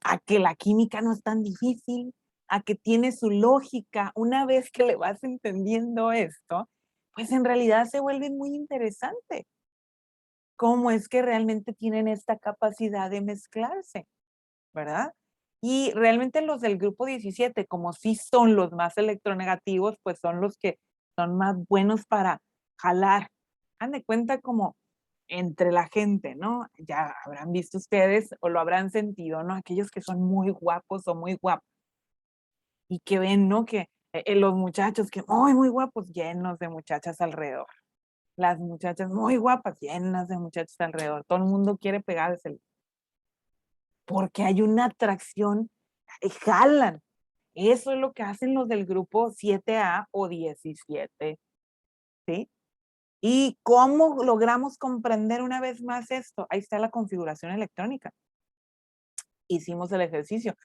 a que la química no es tan difícil, a que tiene su lógica. Una vez que le vas entendiendo esto, pues en realidad se vuelve muy interesante. ¿Cómo es que realmente tienen esta capacidad de mezclarse? ¿Verdad? Y realmente los del grupo 17, como sí son los más electronegativos, pues son los que son más buenos para jalar. Han de cuenta como entre la gente, ¿no? Ya habrán visto ustedes o lo habrán sentido, ¿no? Aquellos que son muy guapos o muy guapos y que ven, ¿no? Que los muchachos que muy, muy guapos, llenos de muchachas alrededor. Las muchachas muy guapas, llenas de muchachos alrededor. Todo el mundo quiere pegarse porque hay una atracción, jalan. Eso es lo que hacen los del grupo 7A o 17, ¿sí? ¿Y cómo logramos comprender una vez más esto? Ahí está la configuración electrónica. Hicimos el ejercicio.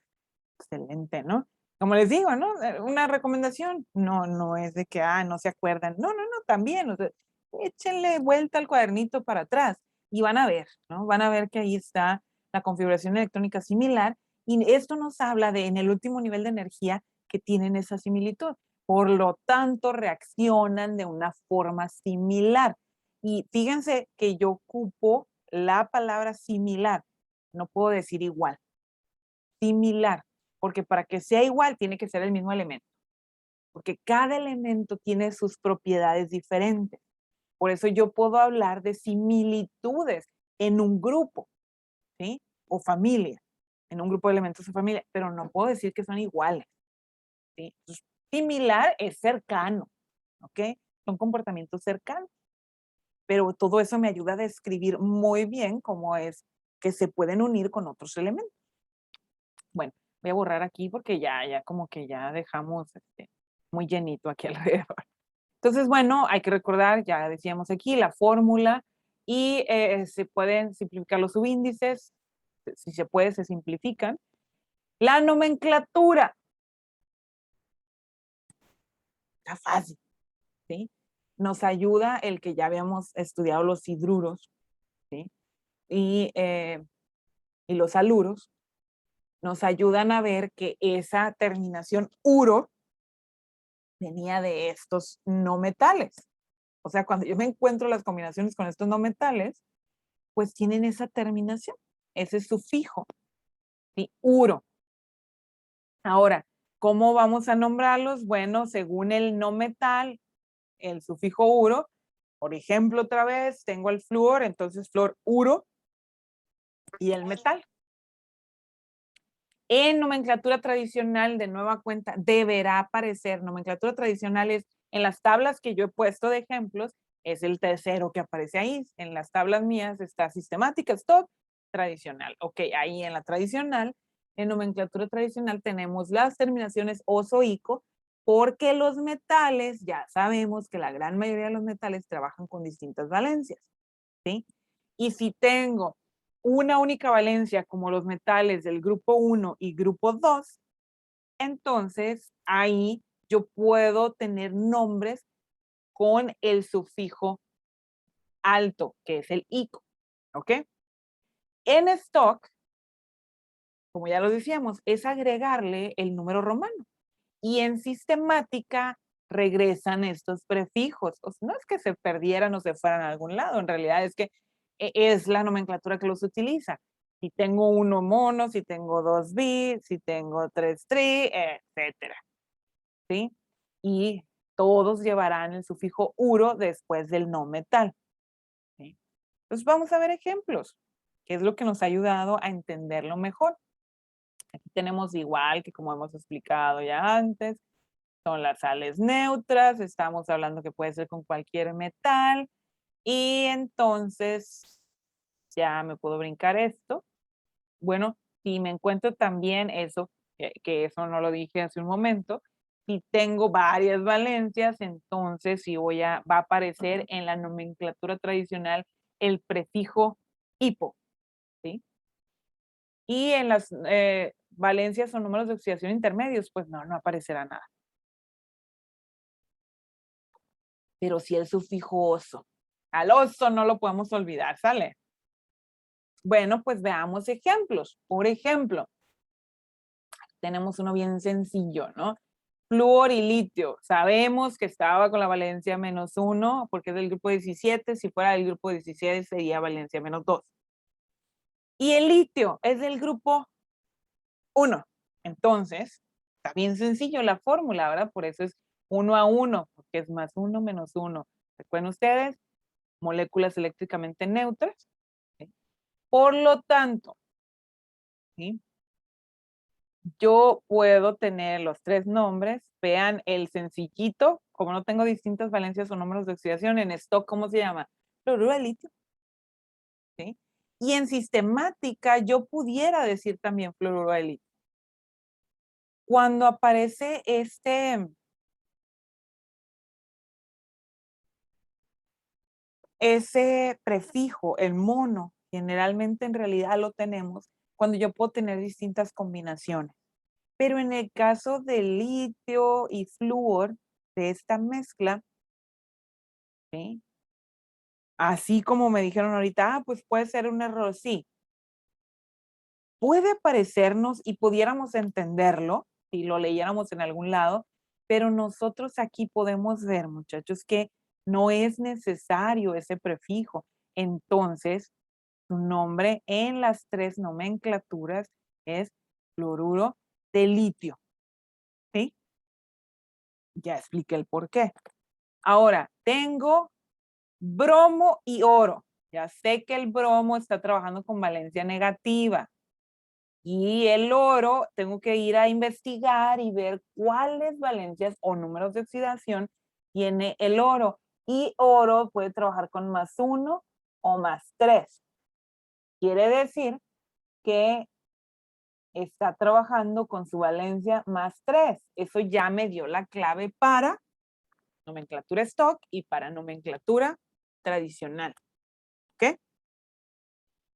Excelente, ¿no? Como les digo, ¿no? Una recomendación. No es de que, no se acuerdan. No, también. O sea, échenle vuelta al cuadernito para atrás y van a ver, ¿no? Van a ver que ahí está la configuración electrónica similar y esto nos habla de en el último nivel de energía que tienen esa similitud. Por lo tanto, reaccionan de una forma similar. Y fíjense que yo ocupo la palabra similar. No puedo decir igual. Similar. Porque para que sea igual tiene que ser el mismo elemento. Porque cada elemento tiene sus propiedades diferentes. Por eso yo puedo hablar de similitudes en un grupo, ¿sí? O familia, en un grupo de elementos o familia, pero no puedo decir que son iguales, ¿sí? Entonces, similar es cercano, ¿ok? Son comportamientos cercanos. Pero todo eso me ayuda a describir muy bien cómo es que se pueden unir con otros elementos. Bueno, voy a borrar aquí porque ya como que ya dejamos muy llenito aquí alrededor. Entonces, bueno, hay que recordar, ya decíamos aquí, la fórmula y se pueden simplificar los subíndices, si se puede, se simplifican. La nomenclatura. Está fácil, ¿sí? Nos ayuda el que ya habíamos estudiado los hidruros, ¿sí? Y los aluros. Nos ayudan a ver que esa terminación uro venía de estos no metales. O sea, cuando yo me encuentro las combinaciones con estos no metales, pues tienen esa terminación, ese sufijo, ¿sí? Uro. Ahora, ¿cómo vamos a nombrarlos? Bueno, según el no metal, el sufijo uro, por ejemplo, otra vez, tengo el flúor, entonces flúor uro y el metal. En nomenclatura tradicional, de nueva cuenta, deberá aparecer, nomenclatura tradicional es, en las tablas que yo he puesto de ejemplos, es el tercero que aparece ahí. En las tablas mías está sistemática, stock, tradicional. Ok, ahí en la tradicional, en nomenclatura tradicional tenemos las terminaciones oso, ico, porque los metales, ya sabemos que la gran mayoría de los metales trabajan con distintas valencias, ¿sí? Y si tengo una única valencia como los metales del grupo 1 y grupo 2, entonces ahí yo puedo tener nombres con el sufijo alto, que es el ico, ¿ok? En stock, como ya lo decíamos, es agregarle el número romano. Y en sistemática regresan estos prefijos. O sea, no es que se perdieran o se fueran a algún lado, en realidad es que es la nomenclatura que los utiliza. Si tengo uno mono, si tengo dos bits, si tengo tres tri, etcétera. ¿sí? Y todos llevarán el sufijo uro después del no metal, ¿sí? Entonces vamos a ver ejemplos, que es lo que nos ha ayudado a entenderlo mejor. Aquí tenemos igual que como hemos explicado ya antes, son las sales neutras, estamos hablando que puede ser con cualquier metal, y entonces ya me puedo brincar esto. Bueno, si me encuentro también eso, que eso no lo dije hace un momento, si tengo varias valencias, entonces sí va a aparecer en la nomenclatura tradicional el prefijo hipo, ¿sí? Y en las valencias o números de oxidación intermedios, pues no aparecerá nada. Pero sí el sufijo oso. Al oso no lo podemos olvidar, ¿sale? Bueno, pues veamos ejemplos. Por ejemplo, tenemos uno bien sencillo, ¿no? Flúor y litio. Sabemos que estaba con la valencia -1 porque es del grupo 17. Si fuera del grupo 17 sería valencia -2. Y el litio es del grupo 1. Entonces, está bien sencillo la fórmula, ¿verdad? Por eso es 1 a 1, porque es +1 - 1. ¿Recuerdan ustedes? Moléculas eléctricamente neutras. ¿Sí? Por lo tanto, ¿sí? Yo puedo tener los tres nombres. Vean el sencillito, como no tengo distintas valencias o números de oxidación, en stock, ¿cómo se llama? Fluoruro de litio. ¿Sí? Y en sistemática yo pudiera decir también fluoruro de litio. Cuando aparece ese prefijo, el mono, generalmente en realidad lo tenemos cuando yo puedo tener distintas combinaciones. Pero en el caso de litio y flúor, de esta mezcla, ¿sí? Así como me dijeron ahorita, pues puede ser un error, sí. Puede parecernos y pudiéramos entenderlo si lo leyéramos en algún lado, pero nosotros aquí podemos ver, muchachos, que no es necesario ese prefijo. Entonces, su nombre en las tres nomenclaturas es fluoruro de litio. ¿Sí? Ya expliqué el por qué. Ahora, tengo bromo y oro. Ya sé que el bromo está trabajando con valencia negativa. Y el oro, tengo que ir a investigar y ver cuáles valencias o números de oxidación tiene el oro. Y oro puede trabajar con +1 o +3. Quiere decir que está trabajando con su valencia +3. Eso ya me dio la clave para nomenclatura stock y para nomenclatura tradicional. ¿Ok?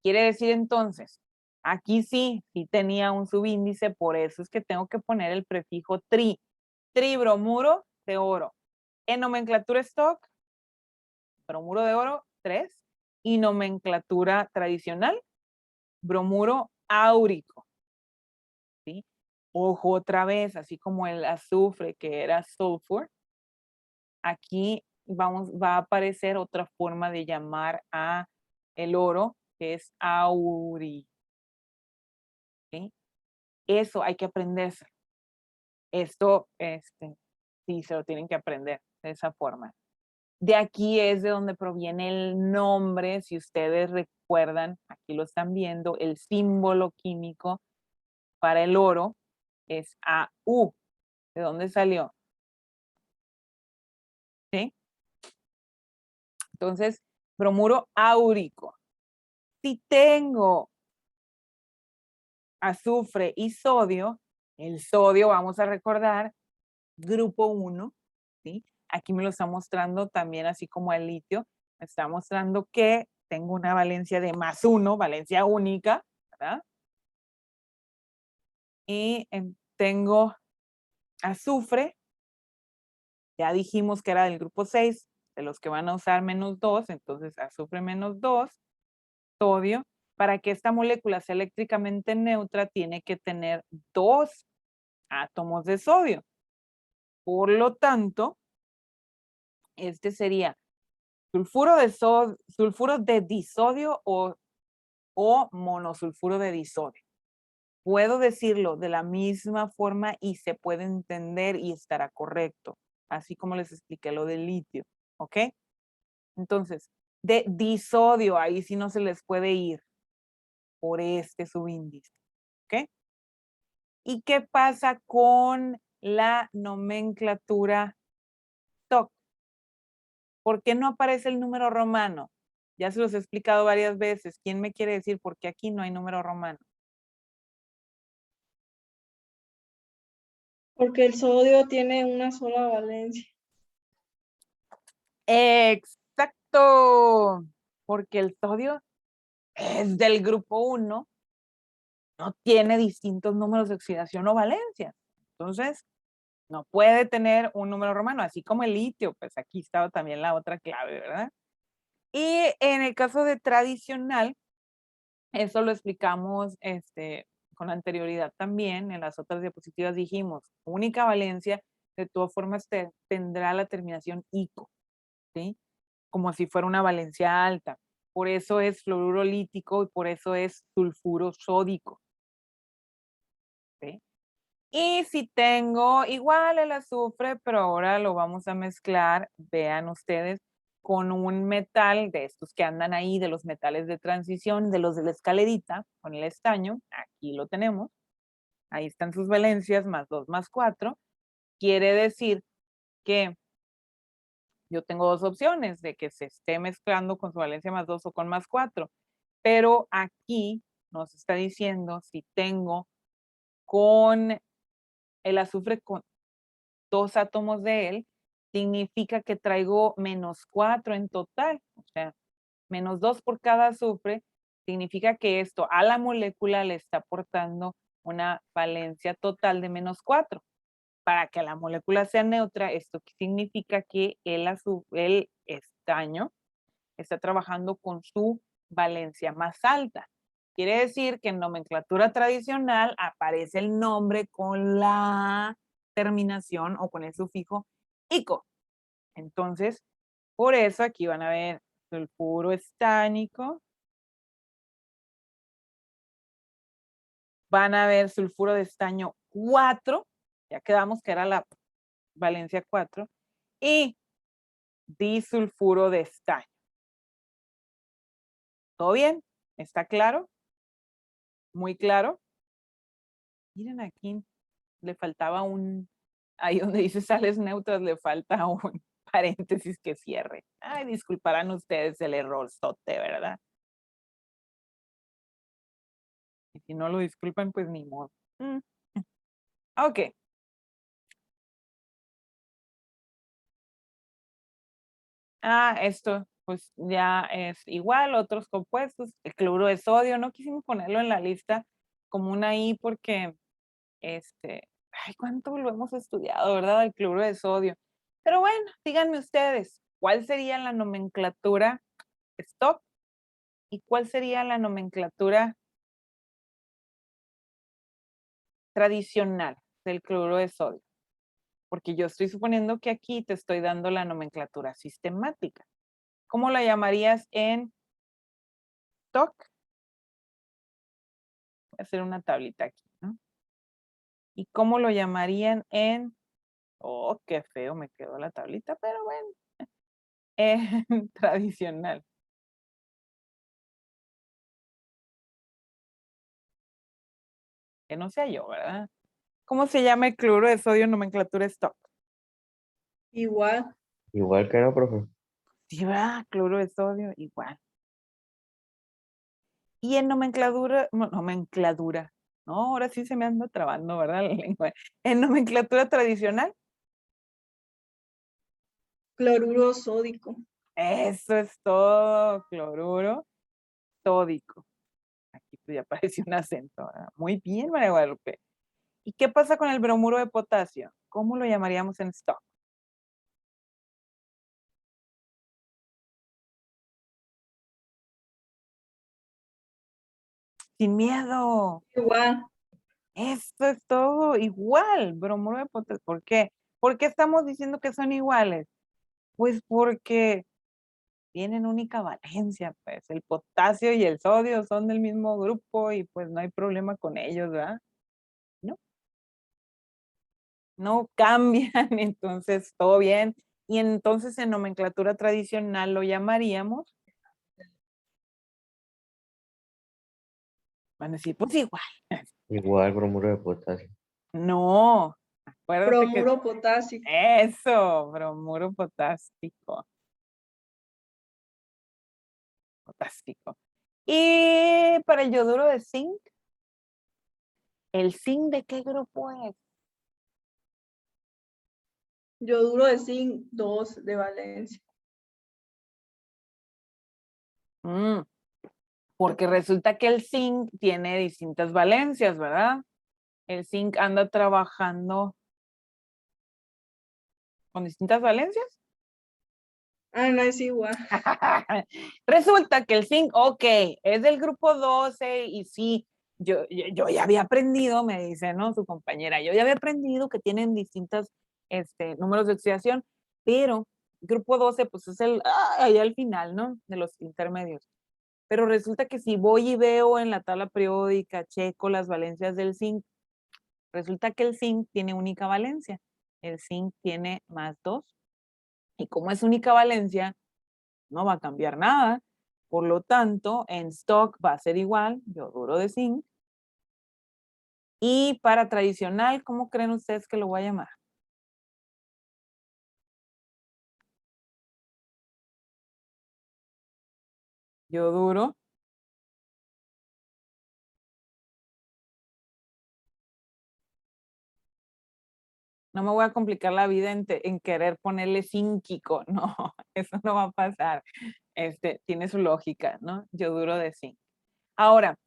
Quiere decir entonces, aquí sí tenía un subíndice, por eso es que tengo que poner el prefijo tri, tribromuro de oro. En nomenclatura stock, bromuro de oro, 3, y nomenclatura tradicional, bromuro áurico. ¿Sí? Ojo otra vez, así como el azufre que era sulfur, aquí va a aparecer otra forma de llamar a el oro, que es auri. ¿Sí? Eso hay que aprenderse. Esto, sí, se lo tienen que aprender de esa forma. De aquí es de donde proviene el nombre, si ustedes recuerdan, aquí lo están viendo, el símbolo químico para el oro es AU. ¿De dónde salió? ¿Sí? Entonces, bromuro áurico. Si tengo azufre y sodio, el sodio, vamos a recordar, grupo 1, ¿sí? Aquí me lo está mostrando también, así como el litio, me está mostrando que tengo una valencia de +1, valencia única, ¿verdad? Y tengo azufre, ya dijimos que era del grupo 6, de los que van a usar -2, entonces azufre -2, sodio. Para que esta molécula sea eléctricamente neutra, tiene que tener 2 átomos de sodio. Por lo tanto, este sería sulfuro de disodio o monosulfuro de disodio. puedo decirlo de la misma forma y se puede entender y estará correcto, así como les expliqué lo del litio, ¿ok? Entonces, de disodio, ahí sí no se les puede ir por este subíndice, ¿ok? ¿Y qué pasa con la nomenclatura TOC? ¿Por qué no aparece el número romano? Ya se los he explicado varias veces. ¿Quién me quiere decir por qué aquí no hay número romano? Porque el sodio tiene una sola valencia. Exacto, porque el sodio es del grupo 1, no tiene distintos números de oxidación o valencia. Entonces, no puede tener un número romano, así como el litio, pues aquí estaba también la otra clave, ¿verdad? Y en el caso de tradicional, eso lo explicamos con anterioridad también, en las otras diapositivas dijimos, única valencia, de todas formas tendrá la terminación ico, ¿sí? Como si fuera una valencia alta. Por eso es fluoruro lítico y por eso es sulfuro sódico. ¿Sí? Y si tengo igual el azufre, pero ahora lo vamos a mezclar, vean ustedes, con un metal de estos que andan ahí, de los metales de transición, de los de la escalerita, con el estaño, aquí lo tenemos. Ahí están sus valencias, más 2 más 4. Quiere decir que yo tengo dos opciones de que se esté mezclando con su valencia más 2 o con más 4. Pero aquí nos está diciendo si tengo con el azufre con 2 átomos de él, significa que traigo menos 4 en total. O sea, menos 2 por cada azufre, significa que esto a la molécula le está aportando una valencia total de menos 4. Para que la molécula sea neutra, esto significa que el estaño está trabajando con su valencia más alta. Quiere decir que en nomenclatura tradicional aparece el nombre con la terminación o con el sufijo ico. Entonces, por eso aquí van a ver sulfuro estánico, van a ver sulfuro de estaño 4, ya quedamos que era la valencia 4, y disulfuro de estaño. ¿Todo bien? ¿Está claro? ¿Muy claro? Miren aquí, le faltaba ahí donde dice sales neutras, le falta un paréntesis que cierre. Ay, disculparán ustedes el error sote, ¿verdad? Y si no lo disculpan, pues ni modo. Ok. Esto pues ya es igual, otros compuestos, el cloruro de sodio, no quisimos ponerlo en la lista como una I porque, ay, cuánto lo hemos estudiado, ¿verdad? El cloruro de sodio. Pero bueno, díganme ustedes, ¿cuál sería la nomenclatura stock y cuál sería la nomenclatura tradicional del cloruro de sodio? Porque yo estoy suponiendo que aquí te estoy dando la nomenclatura sistemática. ¿Cómo la llamarías en TOC? Voy a hacer una tablita aquí, ¿no? ¿Y cómo lo llamarían en... Oh, qué feo me quedó la tablita, pero bueno. En tradicional. Que no sea yo, ¿verdad? ¿Cómo se llama el cloruro de sodio en nomenclatura stock? Igual. Igual que no, profe. Sí, ¿verdad? Cloruro de sodio, igual. Y en nomenclatura, no, ahora sí se me anda trabando, ¿verdad? La lengua. En nomenclatura tradicional, Cloruro sódico. eso es todo, cloruro sódico. Aquí pues ya apareció un acento, ¿verdad? Muy bien, María Guadalupe. ¿Y qué pasa con el bromuro de potasio? ¿Cómo lo llamaríamos en stock? Sin miedo. Igual. Esto es todo igual, bromuro de potasio. ¿Por qué? ¿Por qué estamos diciendo que son iguales? Pues porque tienen única valencia, pues el potasio y el sodio son del mismo grupo y pues no hay problema con ellos, ¿verdad? No, no cambian, entonces todo bien. Y entonces en nomenclatura tradicional lo llamaríamos, van a decir, pues igual. Igual bromuro de potasio. No, acuérdate que Bromuro potásico. eso, bromuro potásico. Potásico. Y para el yoduro de zinc, ¿el zinc de qué grupo es? Yoduro de zinc, 2 de valencia. Porque resulta que el zinc tiene distintas valencias, ¿verdad? El zinc anda trabajando con distintas valencias. Ah, no es igual. Resulta que el zinc, ok, es del grupo 12 y sí, yo ya había aprendido, me dice, ¿no? Su compañera, yo ya había aprendido que tienen distintos números de oxidación, pero grupo 12 pues es ahí al final, ¿no? De los intermedios. Pero resulta que si voy y veo en la tabla periódica, checo las valencias del zinc, resulta que el zinc tiene única valencia. El zinc tiene +2. Y como es única valencia, no va a cambiar nada. Por lo tanto, en stock va a ser igual, yoduro de zinc. Y para tradicional, ¿cómo creen ustedes que lo voy a llamar? Yoduro. No me voy a complicar la vida en querer ponerle zínquico. No, eso no va a pasar. Tiene su lógica, ¿no? Yoduro de zinc. Ahora,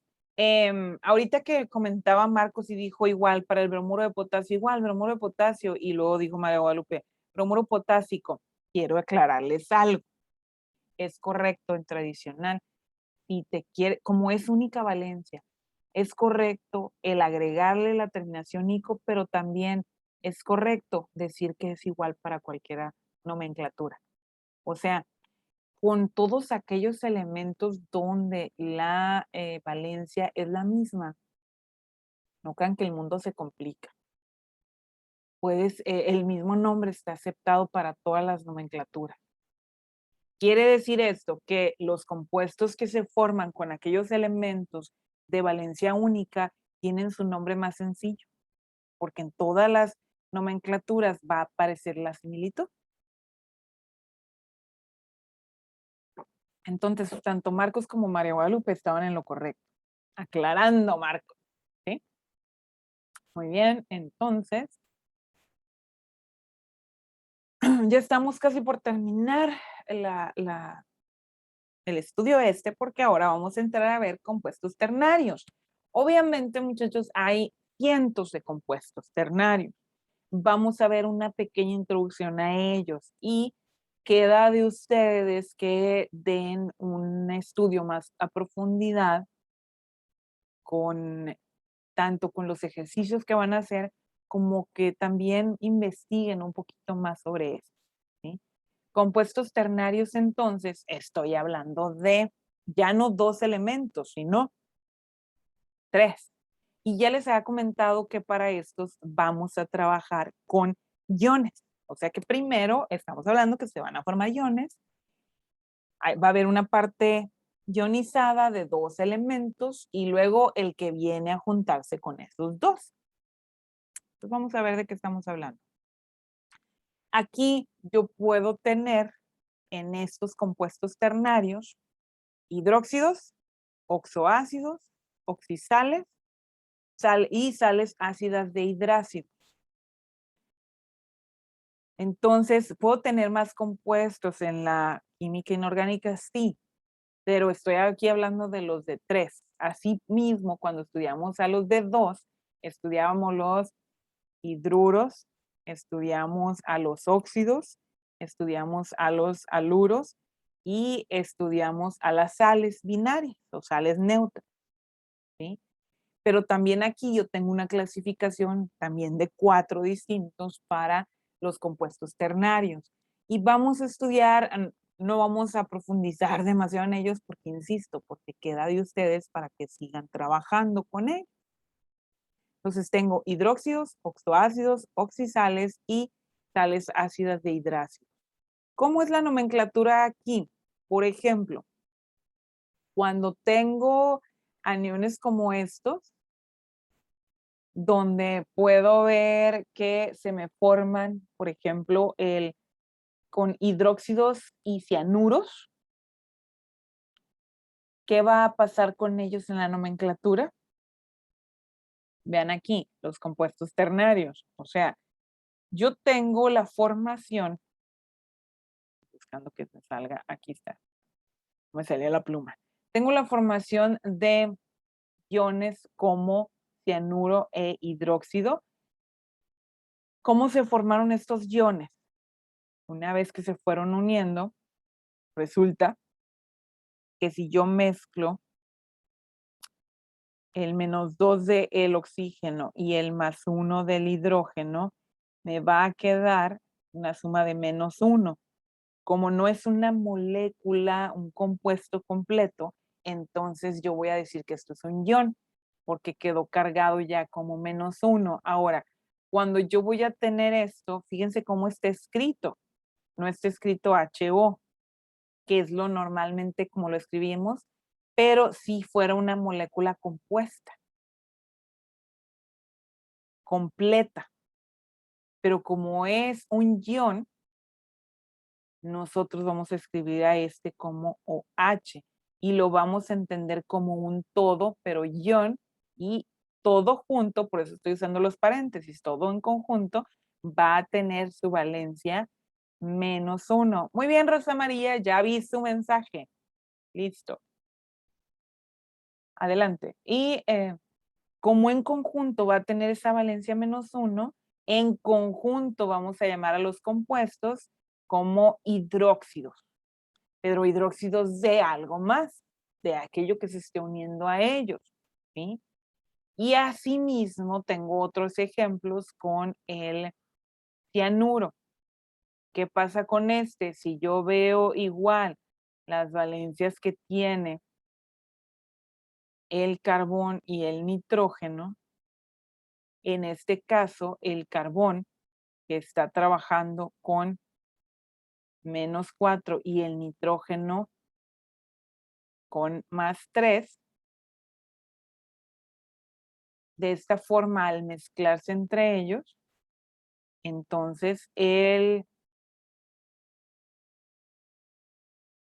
ahorita que comentaba Marcos y dijo igual para el bromuro de potasio, igual, bromuro de potasio, y luego dijo María Guadalupe, bromuro potásico. Quiero aclararles algo. Es correcto en tradicional. Si te quiere, como es única valencia, es correcto el agregarle la terminación ico, pero también es correcto decir que es igual para cualquier nomenclatura. O sea, con todos aquellos elementos donde la valencia es la misma. No crean que el mundo se complica. El mismo nombre está aceptado para todas las nomenclaturas. Quiere decir esto, que los compuestos que se forman con aquellos elementos de valencia única tienen su nombre más sencillo, porque en todas las nomenclaturas va a aparecer la similitud. Entonces, tanto Marcos como María Guadalupe estaban en lo correcto. Aclarando, Marcos. ¿Sí? Muy bien, entonces, ya estamos casi por terminar el estudio porque ahora vamos a entrar a ver compuestos ternarios. Obviamente, muchachos, hay cientos de compuestos ternarios. Vamos a ver una pequeña introducción a ellos y queda de ustedes que den un estudio más a profundidad tanto con los ejercicios que van a hacer, como que también investiguen un poquito más sobre eso. ¿Sí? Compuestos ternarios, entonces, estoy hablando de ya no 2 elementos, sino 3. Y ya les había comentado que para estos vamos a trabajar con iones. O sea que primero estamos hablando que se van a formar iones. Va a haber una parte ionizada de 2 elementos y luego el que viene a juntarse con esos 2. Entonces vamos a ver de qué estamos hablando. Aquí yo puedo tener en estos compuestos ternarios hidróxidos, oxoácidos, oxisales y sales ácidas de hidrácido. Entonces, ¿puedo tener más compuestos en la química inorgánica? Sí, pero estoy aquí hablando de los de 3. Así mismo, cuando estudiamos a los de 2, estudiábamos los hidruros, estudiamos a los óxidos, estudiamos a los aluros y estudiamos a las sales binarias o sales neutras, ¿sí? Pero también aquí yo tengo una clasificación también de 4 distintos para los compuestos ternarios. Y vamos a estudiar no vamos a profundizar demasiado en ellos porque, insisto, porque queda de ustedes para que sigan trabajando con él. Entonces tengo hidróxidos, oxoácidos, oxisales y sales ácidas de hidrácido. ¿Cómo es la nomenclatura aquí? Por ejemplo, cuando tengo aniones como estos, donde puedo ver que se me forman, por ejemplo, con hidróxidos y cianuros, ¿qué va a pasar con ellos en la nomenclatura? Vean aquí, los compuestos ternarios. O sea, yo tengo la formación, buscando que me salga, aquí está, me salía la pluma. Tengo la formación de iones como cianuro e hidróxido. ¿Cómo se formaron estos iones? Una vez que se fueron uniendo, resulta que si yo mezclo el -2 del oxígeno y el +1 del hidrógeno, me va a quedar una suma de -1. Como no es una molécula, un compuesto completo, entonces yo voy a decir que esto es un ion, porque quedó cargado ya como -1. Ahora, cuando yo voy a tener esto, fíjense cómo está escrito. No está escrito HO, que es lo normalmente como lo escribimos, pero si fuera una molécula compuesta, completa. Pero como es un ion, nosotros vamos a escribir a este como OH y lo vamos a entender como un todo, pero ion y todo junto, por eso estoy usando los paréntesis, todo en conjunto va a tener su valencia -1. Muy bien, Rosa María, ya vi su mensaje. Listo. Adelante. Y como en conjunto va a tener esa valencia -1, en conjunto vamos a llamar a los compuestos como hidróxidos, pero hidróxidos de algo más, de aquello que se esté uniendo a ellos, ¿sí? Y asimismo tengo otros ejemplos con el cianuro. ¿Qué pasa con este? Si yo veo igual las valencias que tiene el carbón y el nitrógeno, en este caso el carbón que está trabajando con -4 y el nitrógeno con +3, de esta forma al mezclarse entre ellos, entonces el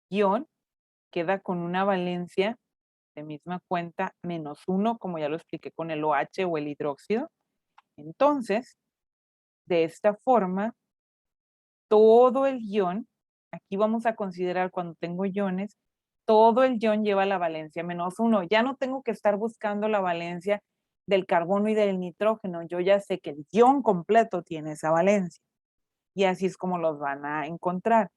ion queda con una valencia de misma cuenta -1, como ya lo expliqué con el OH o el hidróxido. Entonces, de esta forma, todo el ion, aquí vamos a considerar cuando tengo iones, todo el ion lleva la valencia -1. Ya no tengo que estar buscando la valencia del carbono y del nitrógeno. Yo ya sé que el ion completo tiene esa valencia. Y así es como los van a encontrar.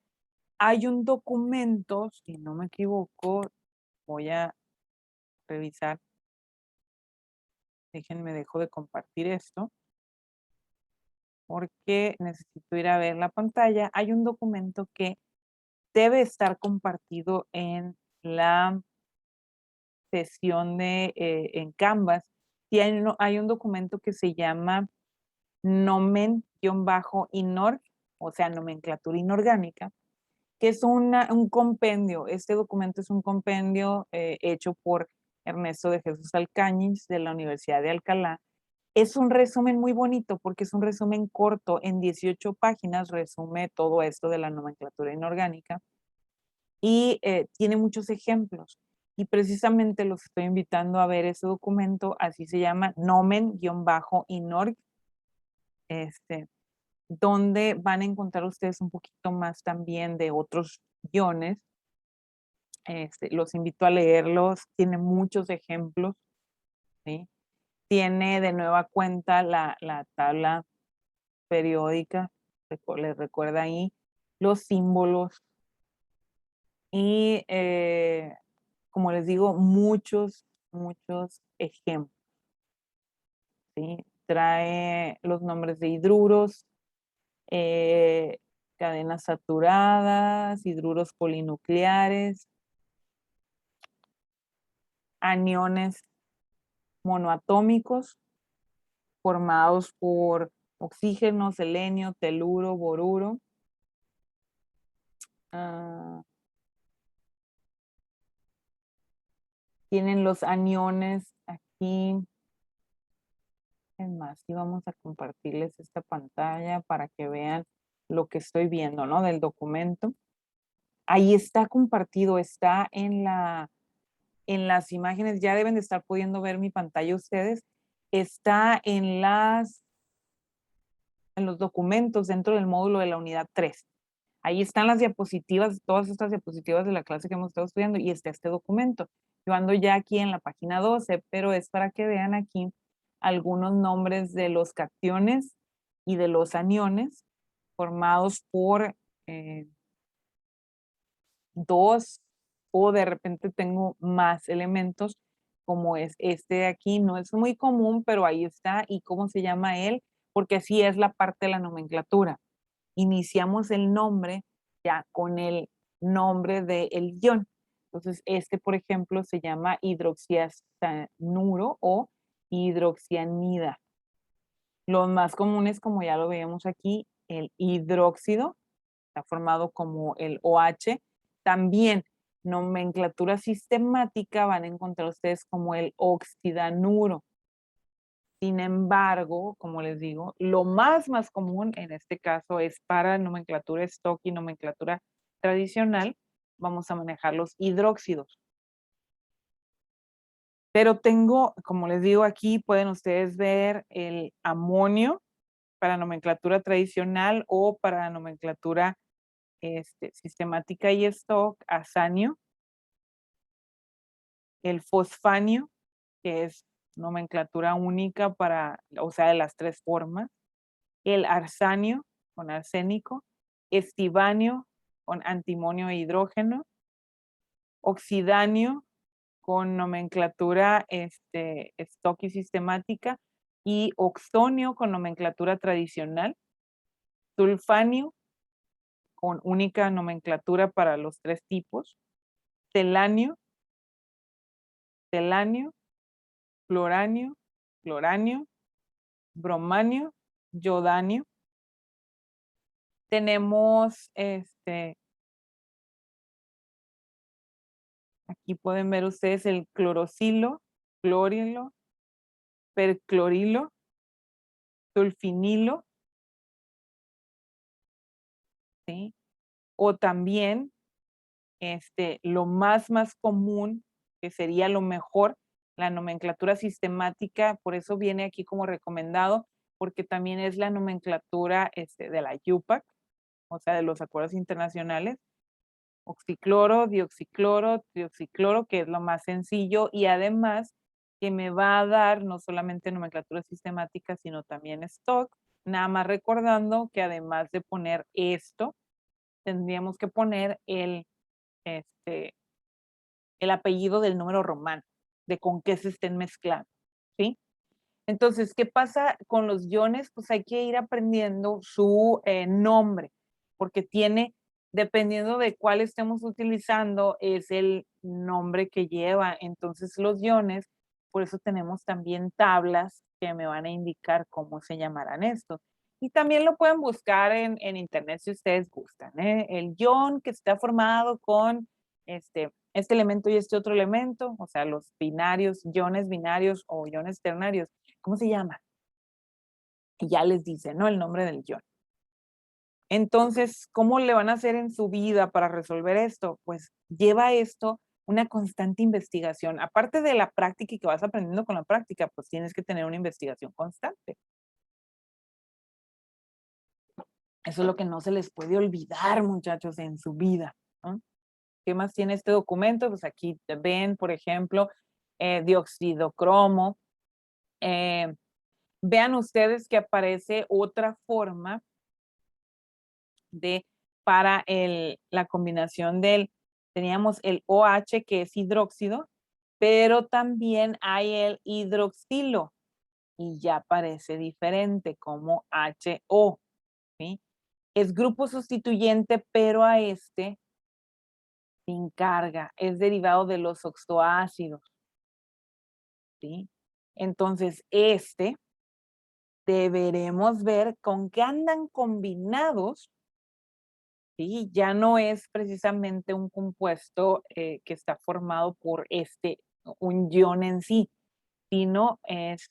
Hay un documento, si no me equivoco, voy a revisar. Déjenme, dejo de compartir esto, porque necesito ir a ver la pantalla. Hay un documento que debe estar compartido en la sesión en Canvas. Y hay un documento que se llama nomen-inorg, o sea, nomenclatura inorgánica, que es un compendio. Este documento es un compendio hecho por Ernesto de Jesús Alcañiz de la Universidad de Alcalá. Es un resumen muy bonito porque es un resumen corto, en 18 páginas resume todo esto de la nomenclatura inorgánica y tiene muchos ejemplos. Y precisamente los estoy invitando a ver ese documento, así se llama, nomen-inorg, donde van a encontrar ustedes un poquito más también de otros iones. Los invito a leerlos, tiene muchos ejemplos, ¿sí? Tiene de nueva cuenta la tabla periódica, les recuerda ahí los símbolos y como les digo, muchos ejemplos, ¿sí? Trae los nombres de hidruros, cadenas saturadas, hidruros polinucleares, aniones monoatómicos formados por oxígeno, selenio, teluro, boruro. Tienen los aniones aquí. Es más, y vamos a compartirles esta pantalla para que vean lo que estoy viendo, ¿no? Del documento. Ahí está compartido, está en las imágenes, ya deben de estar pudiendo ver mi pantalla ustedes. Está en los documentos dentro del módulo de la unidad 3. Ahí están las diapositivas, todas estas diapositivas de la clase que hemos estado estudiando y está este documento. Yo ando ya aquí en la página 12, pero es para que vean aquí algunos nombres de los cationes y de los aniones formados por dos, o de repente tengo más elementos, como es este de aquí. No es muy común, pero ahí está. ¿Y cómo se llama él? Porque así es la parte de la nomenclatura. Iniciamos el nombre ya con el nombre del ion. Entonces, este, por ejemplo, se llama hidroxiastanuro o hidroxianida. Los más comunes, como ya lo veíamos aquí, el hidróxido, está formado como el OH. También, nomenclatura sistemática, van a encontrar ustedes como el oxidanuro. Sin embargo, como les digo, lo más común en este caso es para nomenclatura stock y nomenclatura tradicional, vamos a manejar los hidróxidos. Pero tengo, como les digo aquí, pueden ustedes ver el amonio para nomenclatura tradicional o para nomenclatura sistemática y stock, azanio, el fosfanio, que es nomenclatura única para, o sea, de las tres formas, el arsanio con arsénico, estibanio con antimonio e hidrógeno, oxidanio con nomenclatura stock y sistemática, y oxonio con nomenclatura tradicional, sulfanio con única nomenclatura para los tres tipos, telanio, cloranio, bromanio, yodanio. Tenemos aquí pueden ver ustedes el clorosilo, clorilo, perclorilo, sulfinilo, ¿sí? O también lo más común, que sería lo mejor, la nomenclatura sistemática, por eso viene aquí como recomendado, porque también es la nomenclatura de la UPAC, o sea, de los acuerdos internacionales, oxicloro, dioxicloro, trioxicloro, que es lo más sencillo, y además que me va a dar no solamente nomenclatura sistemática, sino también stock, nada más recordando que además de poner esto, tendríamos que poner el apellido del número romano, de con qué se estén mezclando, ¿sí? Entonces, ¿qué pasa con los iones? Pues hay que ir aprendiendo su nombre, porque tiene, dependiendo de cuál estemos utilizando, es el nombre que lleva. Entonces, los iones, por eso tenemos también tablas que me van a indicar cómo se llamarán estos. Y también lo pueden buscar en internet si ustedes gustan, ¿eh? El ion que está formado con este elemento y este otro elemento, o sea, los binarios, iones binarios o iones ternarios, ¿cómo se llama? Y ya les dice, ¿no? El nombre del ion. Entonces, ¿cómo le van a hacer en su vida para resolver esto? Pues lleva esto una constante investigación. Aparte de la práctica y que vas aprendiendo con la práctica, pues tienes que tener una investigación constante. Eso es lo que no se les puede olvidar, muchachos, en su vida, ¿no? ¿Qué más tiene este documento? Pues aquí ven, por ejemplo, dióxido cromo. Vean ustedes que aparece otra forma para la combinación teníamos el OH que es hidróxido, pero también hay el hidroxilo y ya parece diferente como HO, ¿sí? Es grupo sustituyente, pero a este sin carga. Es derivado de los oxoácidos. ¿Sí? Entonces, deberemos ver con qué andan combinados. ¿Sí? Ya no es precisamente un compuesto que está formado por un ion en sí, sino es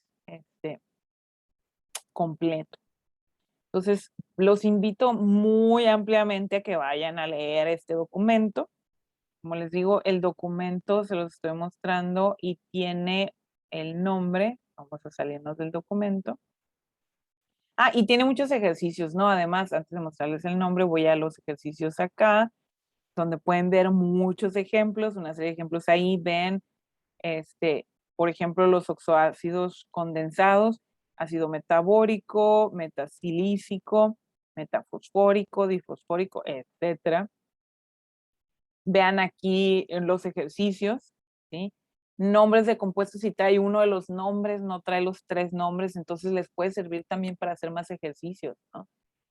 completo. Entonces, los invito muy ampliamente a que vayan a leer este documento. Como les digo, el documento se los estoy mostrando y tiene el nombre. Vamos a salirnos del documento. Ah, y tiene muchos ejercicios, ¿no? Además, antes de mostrarles el nombre, voy a los ejercicios acá, donde pueden ver muchos ejemplos, una serie de ejemplos ahí. Ven, por ejemplo, los oxoácidos condensados, ácido metabórico, metacilícico, metafosfórico, difosfórico, etcétera. Vean aquí los ejercicios, ¿sí? Nombres de compuestos, si trae uno de los nombres, no trae los 3 nombres, entonces les puede servir también para hacer más ejercicios, ¿no?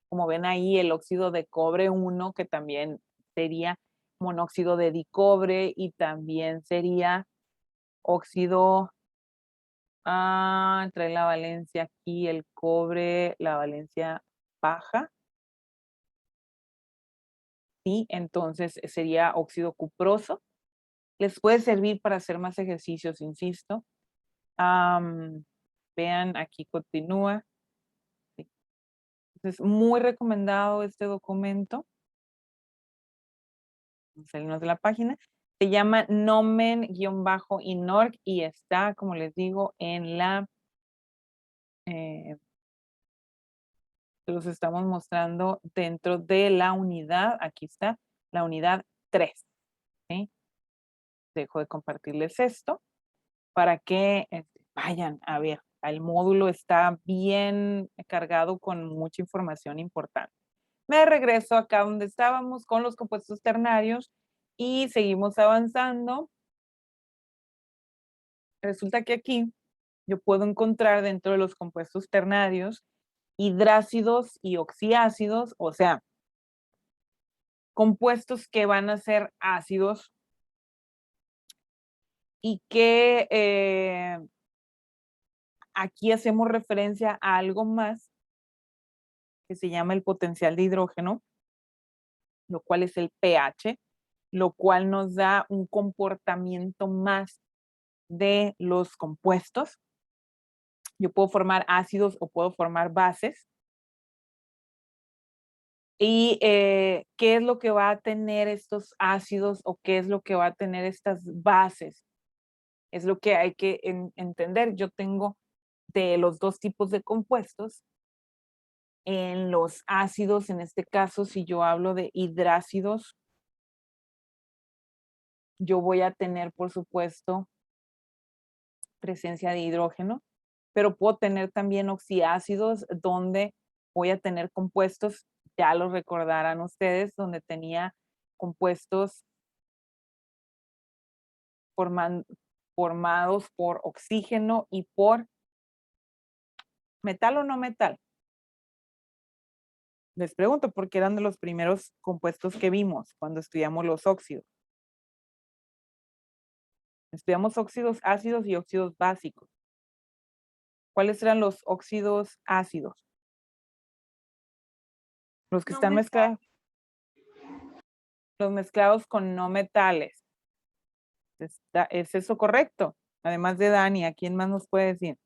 Como ven ahí, el óxido de cobre 1, que también sería monóxido de dicobre, y también sería óxido, trae la valencia aquí, el cobre, la valencia baja, ¿sí? Entonces sería óxido cuproso. Les puede servir para hacer más ejercicios, insisto. Vean, aquí continúa. ¿Sí? Entonces, muy recomendado este documento. Vamos a salirnos de la página. Se llama Nomen-INORG y está, como les digo, en la... se los estamos mostrando dentro de la unidad. Aquí está, la unidad 3. ¿Sí? Dejo de compartirles esto para que vayan a ver. El módulo está bien cargado con mucha información importante. Me regreso acá donde estábamos con los compuestos ternarios y seguimos avanzando. Resulta que aquí yo puedo encontrar dentro de los compuestos ternarios hidrácidos y oxiácidos, o sea, compuestos que van a ser ácidos y que aquí hacemos referencia a algo más que se llama el potencial de hidrógeno, lo cual es el pH, lo cual nos da un comportamiento más de los compuestos. Yo puedo formar ácidos o puedo formar bases. ¿Y qué es lo que va a tener estos ácidos o qué es lo que va a tener estas bases? Es lo que hay que entender. Yo tengo de los 2 tipos de compuestos. En los ácidos, en este caso, si yo hablo de hidrácidos, yo voy a tener, por supuesto, presencia de hidrógeno, pero puedo tener también oxiácidos donde voy a tener compuestos, ya lo recordarán ustedes, donde tenía compuestos formados por oxígeno y por metal o no metal. Les pregunto porque eran de los primeros compuestos que vimos cuando estudiamos los óxidos. Estudiamos óxidos ácidos y óxidos básicos. ¿Cuáles eran los óxidos ácidos? Los que No están metal. mezclados. Los mezclados con no metales. ¿Es eso correcto? Además de Dani, ¿a quién más nos puede decir?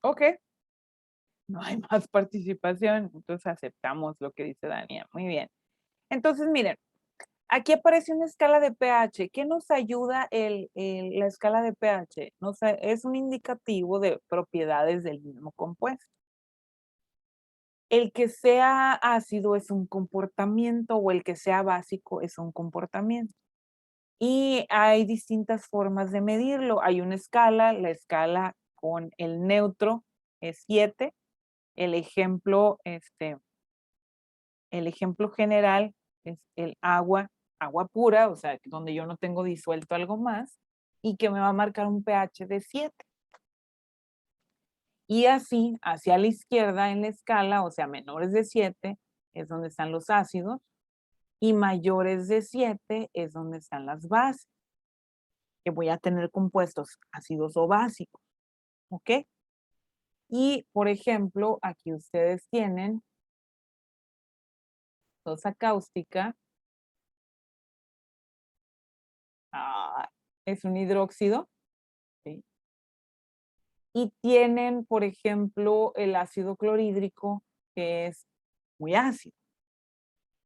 Ok. No hay más participación, entonces aceptamos lo que dice Dania. Muy bien. Entonces, miren, aquí aparece una escala de pH. ¿Qué nos ayuda la escala de pH? Es un indicativo de propiedades del mismo compuesto. El que sea ácido es un comportamiento o el que sea básico es un comportamiento. Y hay distintas formas de medirlo. Hay una escala, la escala con el neutro es 7. El ejemplo El ejemplo general es el agua pura, o sea, donde yo no tengo disuelto algo más, y que me va a marcar un pH de 7. Y así, hacia la izquierda en la escala, o sea, menores de 7, es donde están los ácidos, y mayores de 7 es donde están las bases, que voy a tener compuestos ácidos o básicos, ¿ok? Y, por ejemplo, aquí ustedes tienen sosa cáustica, es un hidróxido, ¿sí? Y tienen, por ejemplo, el ácido clorhídrico, que es muy ácido.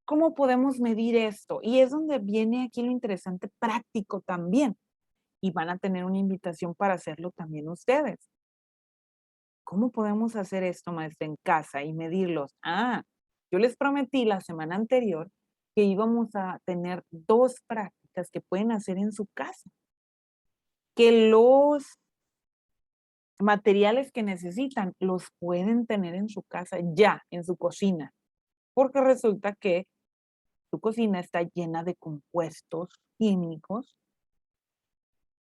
¿Cómo podemos medir esto? Y es donde viene aquí lo interesante práctico también. Y van a tener una invitación para hacerlo también ustedes. ¿Cómo podemos hacer esto, maestra, en casa y medirlos? Yo les prometí la semana anterior que íbamos a tener 2 prácticas que pueden hacer en su casa. Que los materiales que necesitan los pueden tener en su casa ya, en su cocina. Porque resulta que su cocina está llena de compuestos químicos.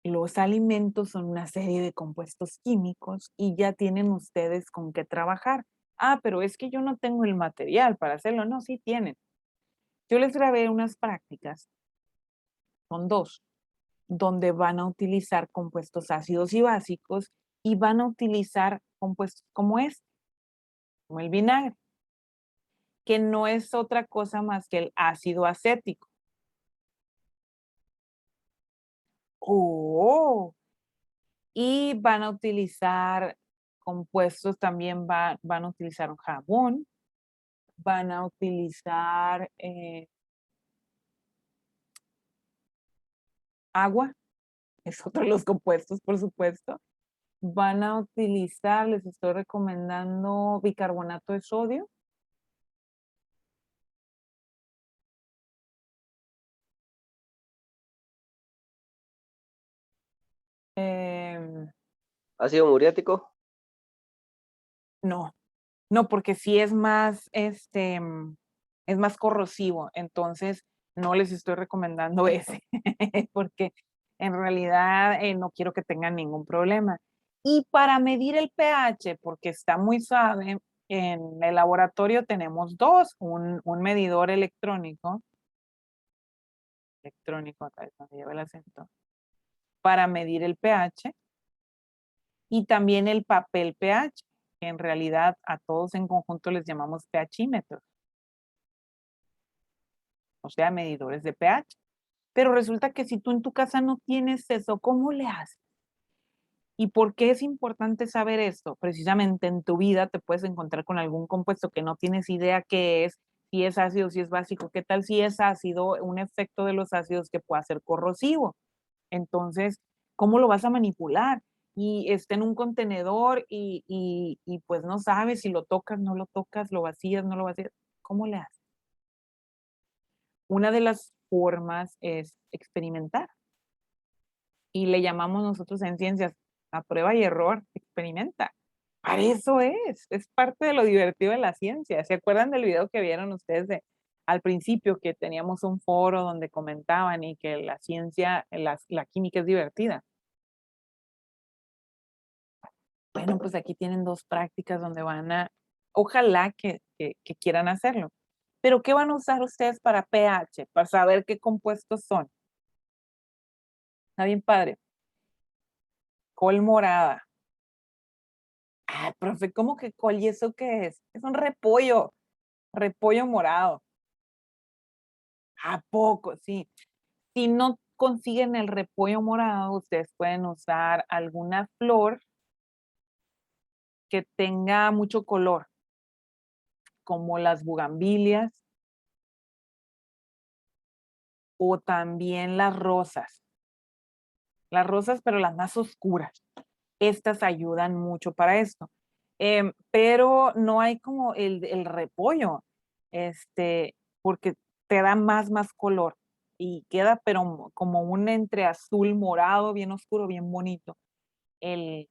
Los alimentos son una serie de compuestos químicos y ya tienen ustedes con qué trabajar. Pero es que yo no tengo el material para hacerlo. No, sí tienen. Yo les grabé unas prácticas, son 2, donde van a utilizar compuestos ácidos y básicos y van a utilizar compuestos como como el vinagre, que no es otra cosa más que el ácido acético. Y van a utilizar compuestos, también van a utilizar un jabón, van a utilizar agua, es otro de los compuestos, por supuesto. Van a utilizar, les estoy recomendando bicarbonato de sodio. ¿Ácido muriático? No, no, porque sí es más, es más corrosivo, entonces no les estoy recomendando ese, porque en realidad no quiero que tengan ningún problema. Y para medir el pH, porque está muy suave, en el laboratorio tenemos 2, un medidor electrónico, acá es donde lleva el acento, para medir el pH, y también el papel pH, que en realidad a todos en conjunto les llamamos pHímetros, o sea, medidores de pH. Pero resulta que si tú en tu casa no tienes eso, ¿cómo le haces? ¿Y por qué es importante saber esto? Precisamente en tu vida te puedes encontrar con algún compuesto que no tienes idea qué es, si es ácido, si es básico. ¿Qué tal si es ácido? Un efecto de los ácidos que pueda ser corrosivo. Entonces, ¿cómo lo vas a manipular? Y está en un contenedor y pues no sabes si lo tocas, no lo tocas, lo vacías, no lo vacías. ¿Cómo le haces? Una de las formas es experimentar. Y le llamamos nosotros en ciencias a prueba y error, experimenta. Para eso es parte de lo divertido de la ciencia. ¿Se acuerdan del video que vieron ustedes al principio que teníamos un foro donde comentaban y que la ciencia, la química es divertida? Bueno, pues aquí tienen 2 prácticas donde ojalá que quieran hacerlo. Pero ¿qué van a usar ustedes para pH? Para saber qué compuestos son. Está bien padre. Col morada. Profe, ¿cómo que col? ¿Y eso qué es? Es un repollo morado. ¿A poco? Sí. Si no consiguen el repollo morado, ustedes pueden usar alguna flor que tenga mucho color, como las bugambilias o también las rosas. Las rosas, pero las más oscuras. Estas ayudan mucho para esto. Pero no hay como el repollo, porque te da más color y queda pero como un entre azul morado, bien oscuro, bien bonito. El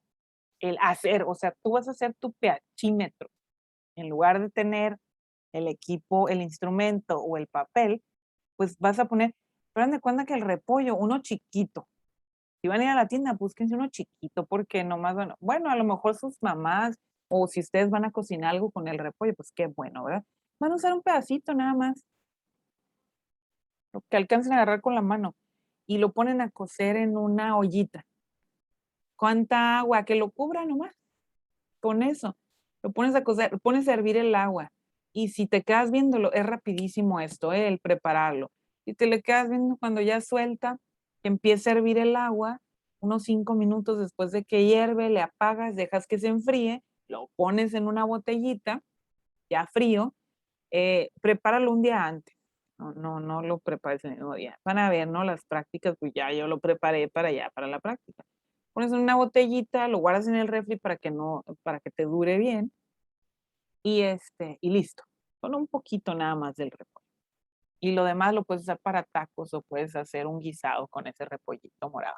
hacer, o sea, tú vas a hacer tu pHímetro. En lugar de tener el equipo, el instrumento o el papel, pues vas a poner, pero de cuenta que el repollo, uno chiquito. Si van a ir a la tienda, búsquense uno chiquito, porque nomás, bueno, a lo mejor sus mamás, o si ustedes van a cocinar algo con el repollo, pues qué bueno, ¿verdad? Van a usar un pedacito nada más, lo que alcancen a agarrar con la mano, y lo ponen a cocer en una ollita. ¿Cuánta agua? Que lo cubra nomás, con eso. Lo pones a cocer, pones a hervir el agua, y si te quedas viéndolo, es rapidísimo esto, el prepararlo. Y te le quedas viendo cuando ya suelta, que empieza a hervir el agua, unos 5 minutos después de que hierve, le apagas, dejas que se enfríe, lo pones en una botellita, ya frío, prepáralo un día antes. No lo prepares el mismo día. Van a ver, ¿no? Las prácticas, pues ya yo lo preparé para allá, para la práctica. Pones en una botellita, lo guardas en el refri para que te dure bien. Y listo. Solo un poquito nada más del repollo. Y lo demás lo puedes usar para tacos o puedes hacer un guisado con ese repollito morado.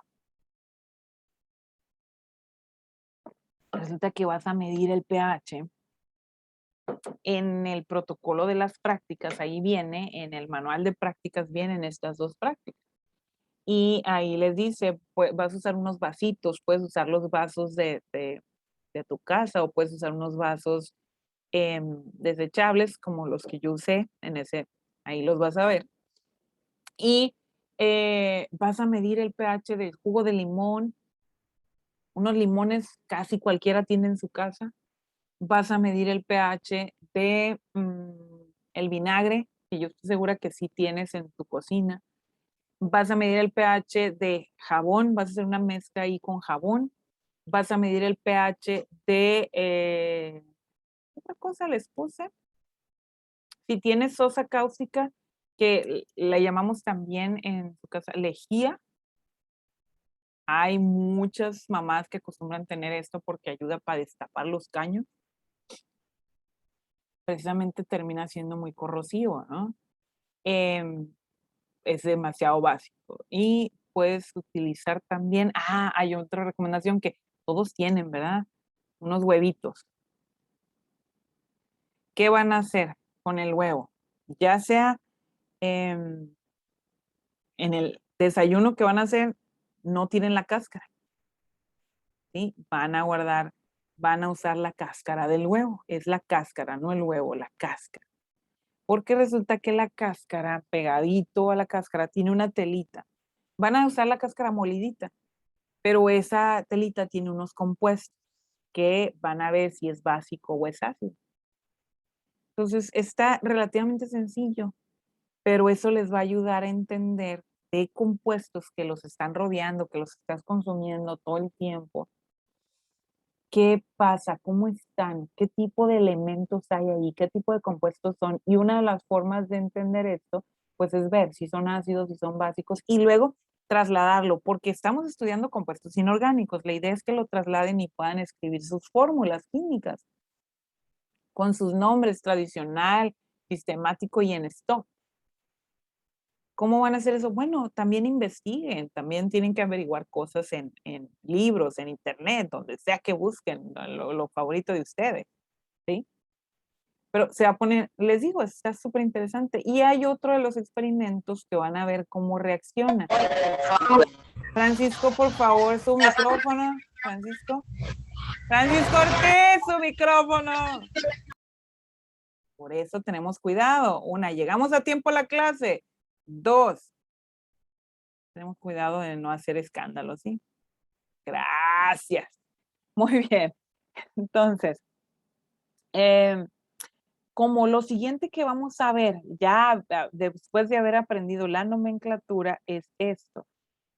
Resulta que vas a medir el pH. En el protocolo de las prácticas, ahí viene, en el manual de prácticas vienen estas dos prácticas. Y ahí les dice, pues, vas a usar unos vasitos, puedes usar los vasos de tu casa o puedes usar unos vasos desechables como los que yo usé, ahí los vas a ver. Y vas a medir el pH del jugo de limón, unos limones casi cualquiera tiene en su casa. Vas a medir el pH de el vinagre, que yo estoy segura que sí tienes en tu cocina. Vas a medir el pH de jabón, vas a hacer una mezcla ahí con jabón. Vas a medir el pH de, otra cosa les puse. Si tienes sosa cáustica, que la llamamos también en su casa lejía. Hay muchas mamás que acostumbran tener esto porque ayuda para destapar los caños. Precisamente termina siendo muy corrosivo, ¿no? Es demasiado básico. Y puedes utilizar también, hay otra recomendación que todos tienen, ¿verdad? Unos huevitos. ¿Qué van a hacer con el huevo? Ya sea en el desayuno que van a hacer, no tienen la cáscara, ¿sí? Van a usar la cáscara del huevo. Es la cáscara, no el huevo, la cáscara. Porque resulta que la cáscara, pegadito a la cáscara, tiene una telita. Van a usar la cáscara molidita, pero esa telita tiene unos compuestos que van a ver si es básico o es ácido. Entonces, está relativamente sencillo, pero eso les va a ayudar a entender de compuestos que los están rodeando, que los estás consumiendo todo el tiempo. ¿Qué pasa? ¿Cómo están? ¿Qué tipo de elementos hay ahí? ¿Qué tipo de compuestos son? Y una de las formas de entender esto, pues es ver si son ácidos, si son básicos, y luego trasladarlo, porque estamos estudiando compuestos inorgánicos. La idea es que lo trasladen y puedan escribir sus fórmulas químicas con sus nombres tradicional, sistemático y en stock. ¿Cómo van a hacer eso? Bueno, también investiguen, también tienen que averiguar cosas en libros, en internet, donde sea que busquen lo favorito de ustedes, ¿sí? Pero se va a poner, les digo, está súper interesante. Y hay otro de los experimentos que van a ver cómo reacciona. Francisco, por favor, su micrófono. Francisco. Francisco Ortiz, su micrófono. Por eso tenemos cuidado. Una, llegamos a tiempo a la clase. 2, tenemos cuidado de no hacer escándalos, ¿sí? Gracias. Muy bien. Entonces, como lo siguiente que vamos a ver, ya después de haber aprendido la nomenclatura, es esto,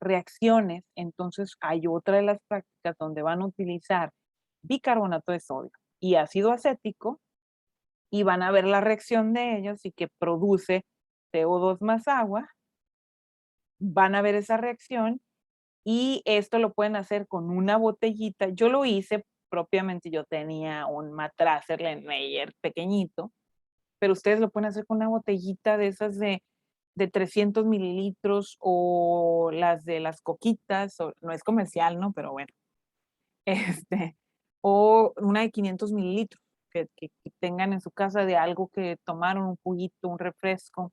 reacciones. Entonces, hay otra de las prácticas donde van a utilizar bicarbonato de sodio y ácido acético y van a ver la reacción de ellos y que produce CO2 más agua. Van a ver esa reacción y esto lo pueden hacer con una botellita. Yo lo hice propiamente, yo tenía un matraz Erlenmeyer pequeñito, pero ustedes lo pueden hacer con una botellita de esas de 300 mililitros o las de las coquitas, no es comercial, ¿no? Pero bueno, o una de 500 mililitros, que tengan en su casa de algo que tomaron, un juguito, un refresco.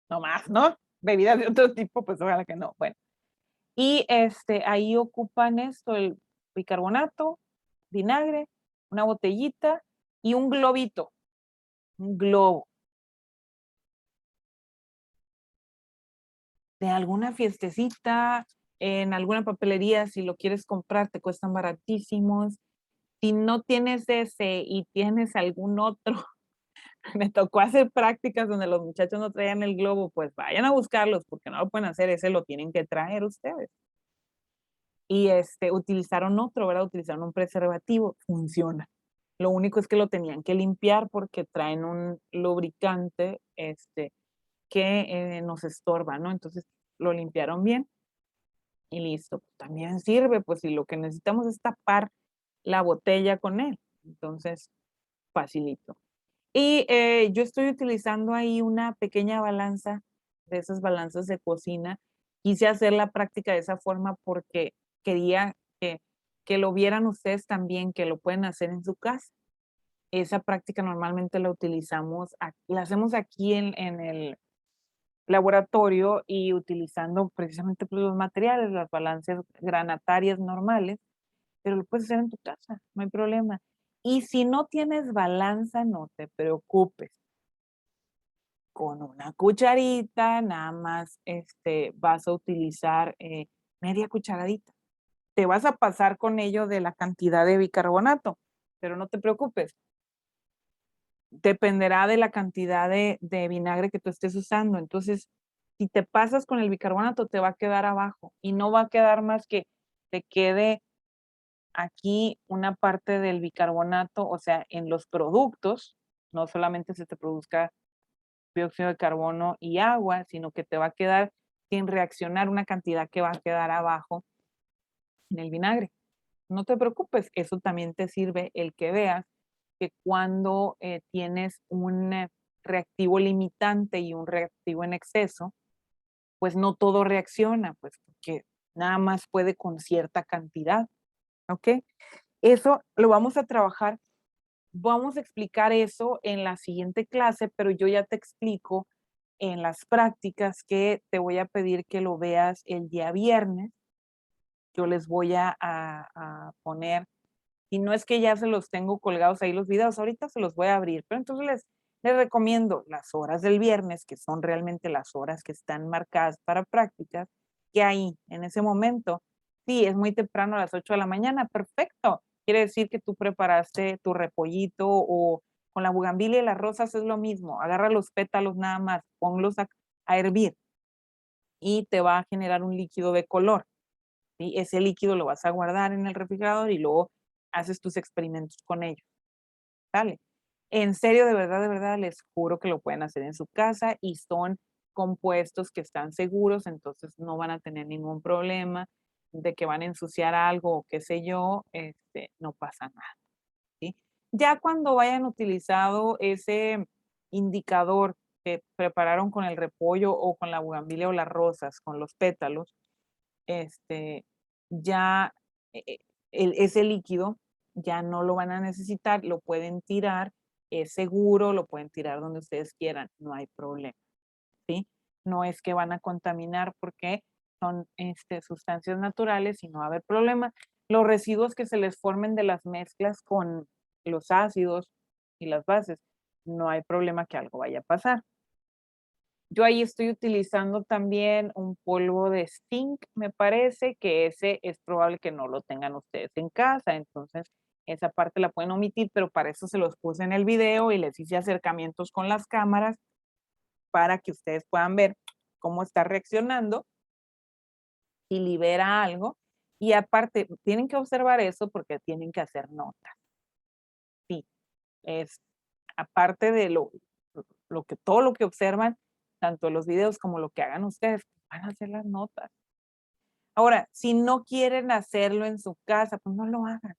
No más, ¿no? Bebidas de otro tipo, pues ojalá que no. Bueno. Y ahí ocupan esto, el bicarbonato, vinagre, una botellita y un globito, un globo. De alguna fiestecita, en alguna papelería, si lo quieres comprar, te cuestan baratísimos. Si no tienes ese y tienes algún otro, me tocó hacer prácticas donde los muchachos no traían el globo, pues vayan a buscarlos porque no lo pueden hacer, ese lo tienen que traer ustedes. Y utilizaron otro, ¿verdad? Utilizaron un preservativo, funciona. Lo único es que lo tenían que limpiar porque traen un lubricante que nos estorba, ¿no? Entonces lo limpiaron bien y listo. También sirve, pues si lo que necesitamos es tapar la botella con él. Entonces, facilito. Y yo estoy utilizando ahí una pequeña balanza, de esas balanzas de cocina. Quise hacer la práctica de esa forma porque quería que lo vieran ustedes también, que lo pueden hacer en su casa. Esa práctica normalmente la utilizamos, la hacemos aquí en el laboratorio y utilizando precisamente pues, los materiales, las balanzas granatarias normales, pero lo puedes hacer en tu casa, no hay problema. Y si no tienes balanza, no te preocupes. Con una cucharita, nada más vas a utilizar media cucharadita. Te vas a pasar con ello de la cantidad de bicarbonato, pero no te preocupes. Dependerá de la cantidad de vinagre que tú estés usando. Entonces, si te pasas con el bicarbonato, te va a quedar abajo y no va a quedar más que te quede aquí una parte del bicarbonato, o sea, en los productos, no solamente se te produzca dióxido de carbono y agua, sino que te va a quedar sin reaccionar una cantidad que va a quedar abajo en el vinagre. No te preocupes, eso también te sirve el que veas que cuando tienes un reactivo limitante y un reactivo en exceso, pues no todo reacciona, pues porque nada más puede con cierta cantidad, ¿ok? Eso lo vamos a trabajar, vamos a explicar eso en la siguiente clase, pero yo ya te explico en las prácticas que te voy a pedir que lo veas el día viernes. Yo les voy a poner, y no es que ya se los tengo colgados ahí los videos, ahorita se los voy a abrir, pero entonces les recomiendo las horas del viernes, que son realmente las horas que están marcadas para prácticas, que ahí, en ese momento, sí, es muy temprano a las 8 de la mañana, perfecto. Quiere decir que tú preparaste tu repollito o con la bugambilia y las rosas es lo mismo. Agarra los pétalos nada más, ponlos a hervir y te va a generar un líquido de color. ¿Sí? Ese líquido lo vas a guardar en el refrigerador y luego haces tus experimentos con ellos. ¿Sale? En serio, de verdad, les juro que lo pueden hacer en su casa y son compuestos que están seguros, entonces no van a tener ningún problema de que van a ensuciar algo o qué sé yo, no pasa nada. ¿Sí? Ya cuando hayan utilizado ese indicador que prepararon con el repollo o con la bugambilia o las rosas, con los pétalos, ya ese líquido ya no lo van a necesitar, lo pueden tirar, es seguro, lo pueden tirar donde ustedes quieran, no hay problema, ¿sí? No es que van a contaminar porque son sustancias naturales y no va a haber problema. Los residuos que se les formen de las mezclas con los ácidos y las bases, no hay problema que algo vaya a pasar. Yo ahí estoy utilizando también un polvo de zinc, me parece que ese es probable que no lo tengan ustedes en casa, entonces esa parte la pueden omitir, pero para eso se los puse en el video y les hice acercamientos con las cámaras para que ustedes puedan ver cómo está reaccionando y libera algo. Y aparte, tienen que observar eso porque tienen que hacer notas. Sí, es aparte de todo lo que observan, tanto los videos como lo que hagan ustedes, van a hacer las notas. Ahora, si no quieren hacerlo en su casa, pues no lo hagan.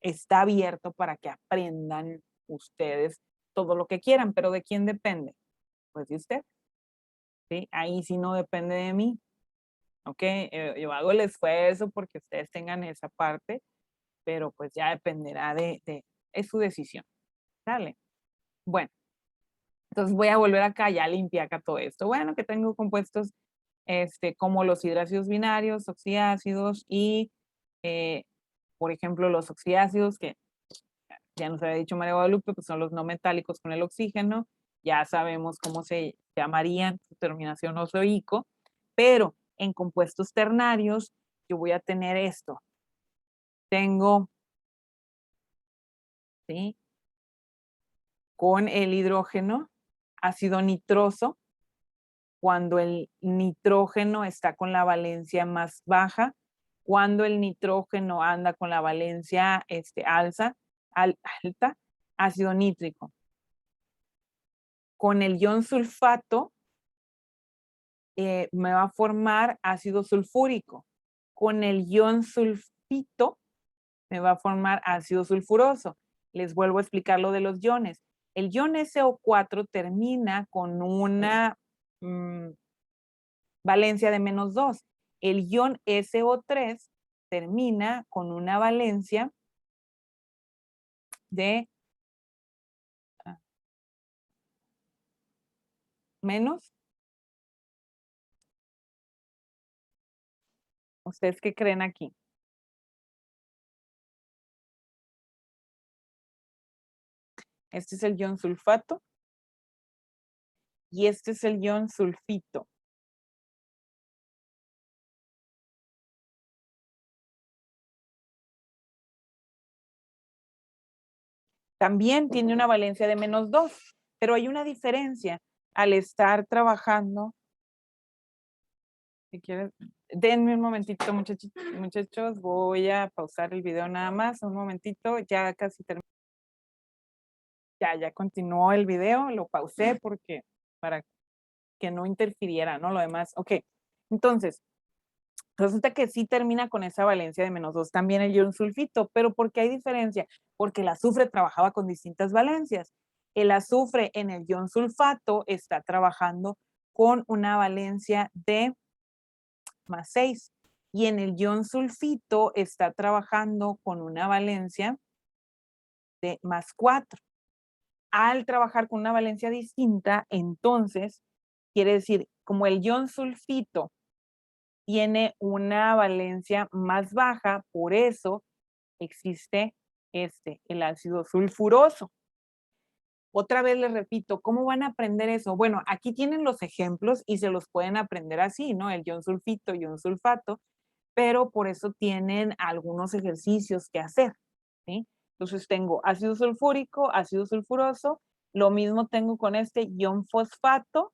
Está abierto para que aprendan ustedes todo lo que quieran, pero ¿de quién depende? Pues de usted. ¿Sí? Ahí sí no depende de mí. ¿Ok? Yo hago el esfuerzo porque ustedes tengan esa parte, pero pues ya dependerá es su decisión. ¿Sale? Bueno, entonces voy a volver acá, ya limpié acá todo esto. Bueno, que tengo compuestos como los hidrácidos binarios, oxiácidos y, por ejemplo, los oxiácidos, que ya nos había dicho María Guadalupe, pues son los no metálicos con el oxígeno. Ya sabemos cómo se llamarían, su terminación ozoico, pero en compuestos ternarios yo voy a tener esto. Tengo, ¿sí? Con el hidrógeno, ácido nitroso, cuando el nitrógeno está con la valencia más baja, cuando el nitrógeno anda con la valencia alta, ácido nítrico. Con el ion sulfato me va a formar ácido sulfúrico. Con el ion sulfito me va a formar ácido sulfuroso. Les vuelvo a explicar lo de los iones. El ion SO4 termina con una valencia de -2. El ion SO3 termina con una valencia de menos. ¿Ustedes qué creen aquí? Este es el ion sulfato y este es el ion sulfito. También tiene una valencia de -2, pero hay una diferencia al estar trabajando. Si quieren, denme un momentito, muchachos, voy a pausar el video nada más, un momentito, ya casi terminé. Ya continuó el video, lo pausé porque para que no interfiriera, ¿no? Lo demás, ok. Entonces, resulta que sí termina con esa valencia de -2 también el ion sulfito, pero ¿por qué hay diferencia? Porque el azufre trabajaba con distintas valencias. El azufre en el ion sulfato está trabajando con una valencia de +6 y en el ion sulfito está trabajando con una valencia de +4. Al trabajar con una valencia distinta, entonces, quiere decir, como el ion sulfito tiene una valencia más baja, por eso existe el ácido sulfuroso. Otra vez les repito, ¿cómo van a aprender eso? Bueno, aquí tienen los ejemplos y se los pueden aprender así, ¿no? El ion sulfito, ion sulfato, pero por eso tienen algunos ejercicios que hacer, ¿sí? Entonces tengo ácido sulfúrico, ácido sulfuroso, lo mismo tengo con este ion fosfato,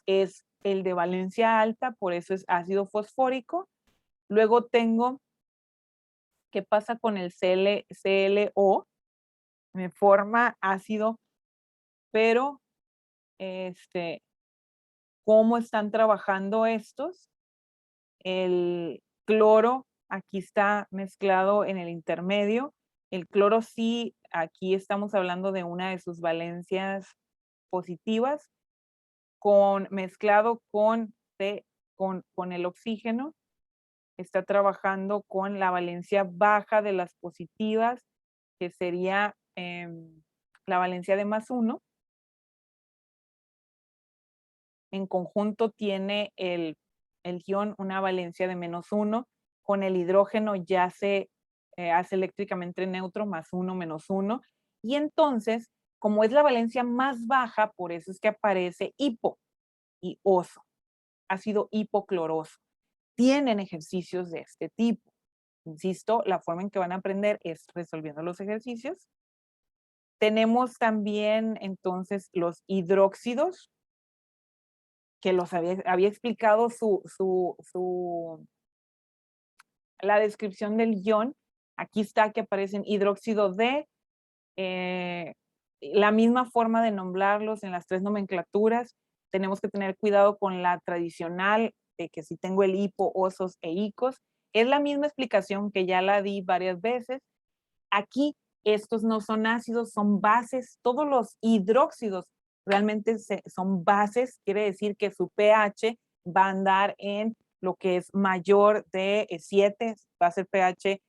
es el de valencia alta, por eso es ácido fosfórico. Luego tengo, ¿qué pasa con el ClO? Me forma ácido, pero ¿cómo están trabajando estos? El cloro aquí está mezclado en el intermedio. El cloro sí, aquí estamos hablando de una de sus valencias positivas, mezclado con el oxígeno. Está trabajando con la valencia baja de las positivas, que sería la valencia de +1. En conjunto tiene el ion una valencia de -1. Con el hidrógeno ya se hace eléctricamente neutro, +1, -1. Y entonces, como es la valencia más baja, por eso es que aparece hipo y oso, ácido hipocloroso. Tienen ejercicios de este tipo. Insisto, la forma en que van a aprender es resolviendo los ejercicios. Tenemos también entonces los hidróxidos, que los había explicado la descripción del ion. Aquí está que aparecen hidróxido de, la misma forma de nombrarlos en las 3 nomenclaturas. Tenemos que tener cuidado con la tradicional, de que si tengo el hipo, osos e icos. Es la misma explicación que ya la di varias veces. Aquí estos no son ácidos, son bases. Todos los hidróxidos realmente son bases, quiere decir que su pH va a andar en lo que es mayor de 7, va a ser pH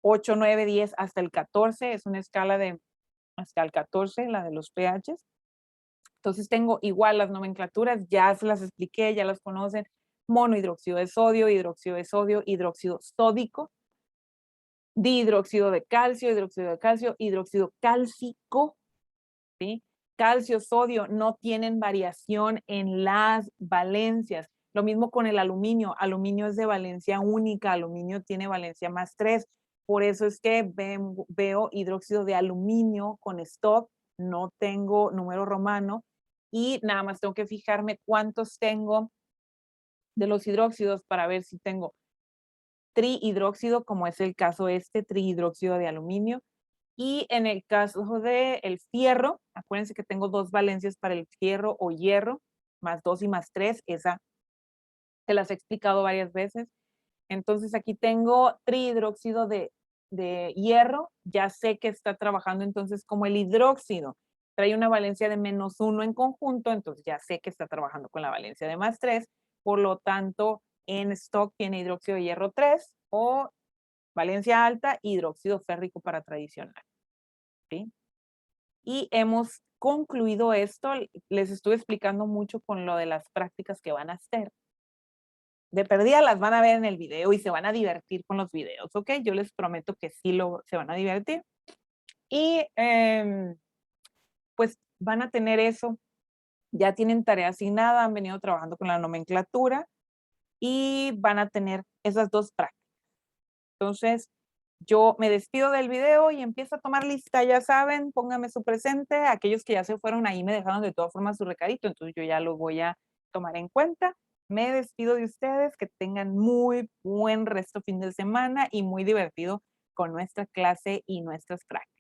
8, 9, 10 hasta el 14, es una escala de hasta el 14, la de los pHs. Entonces tengo igual las nomenclaturas, ya se las expliqué, ya las conocen, monohidróxido de sodio, hidróxido sódico, dihidróxido de calcio, hidróxido cálcico, ¿sí? Calcio, sodio no tienen variación en las valencias. Lo mismo con el aluminio. Aluminio es de valencia única, aluminio tiene valencia más 3. Por eso es que veo hidróxido de aluminio con stop, no tengo número romano y nada más tengo que fijarme cuántos tengo de los hidróxidos para ver si tengo trihidróxido, como es el caso trihidróxido de aluminio. Y en el caso del fierro, acuérdense que tengo 2 valencias para el fierro o hierro, más 2 y más 3, esa te las he explicado varias veces. Entonces aquí tengo trihidróxido de hierro, ya sé que está trabajando entonces como el hidróxido. Trae una valencia de -1 en conjunto, entonces ya sé que está trabajando con la valencia de +3, por lo tanto en stock tiene hidróxido de hierro 3 o valencia alta, hidróxido férrico para tradicional. ¿Sí? Y hemos concluido esto, les estuve explicando mucho con lo de las prácticas que van a hacer. De perdida las van a ver en el video y se van a divertir con los videos, ¿ok? Yo les prometo que sí se van a divertir. Y pues van a tener eso. Ya tienen tarea asignada, han venido trabajando con la nomenclatura y van a tener esas 2 prácticas. Entonces, yo me despido del video y empiezo a tomar lista, ya saben, pónganme su presente. Aquellos que ya se fueron ahí me dejaron de todas formas su recadito, entonces yo ya lo voy a tomar en cuenta. Me despido de ustedes, que tengan muy buen resto fin de semana y muy divertido con nuestra clase y nuestras prácticas.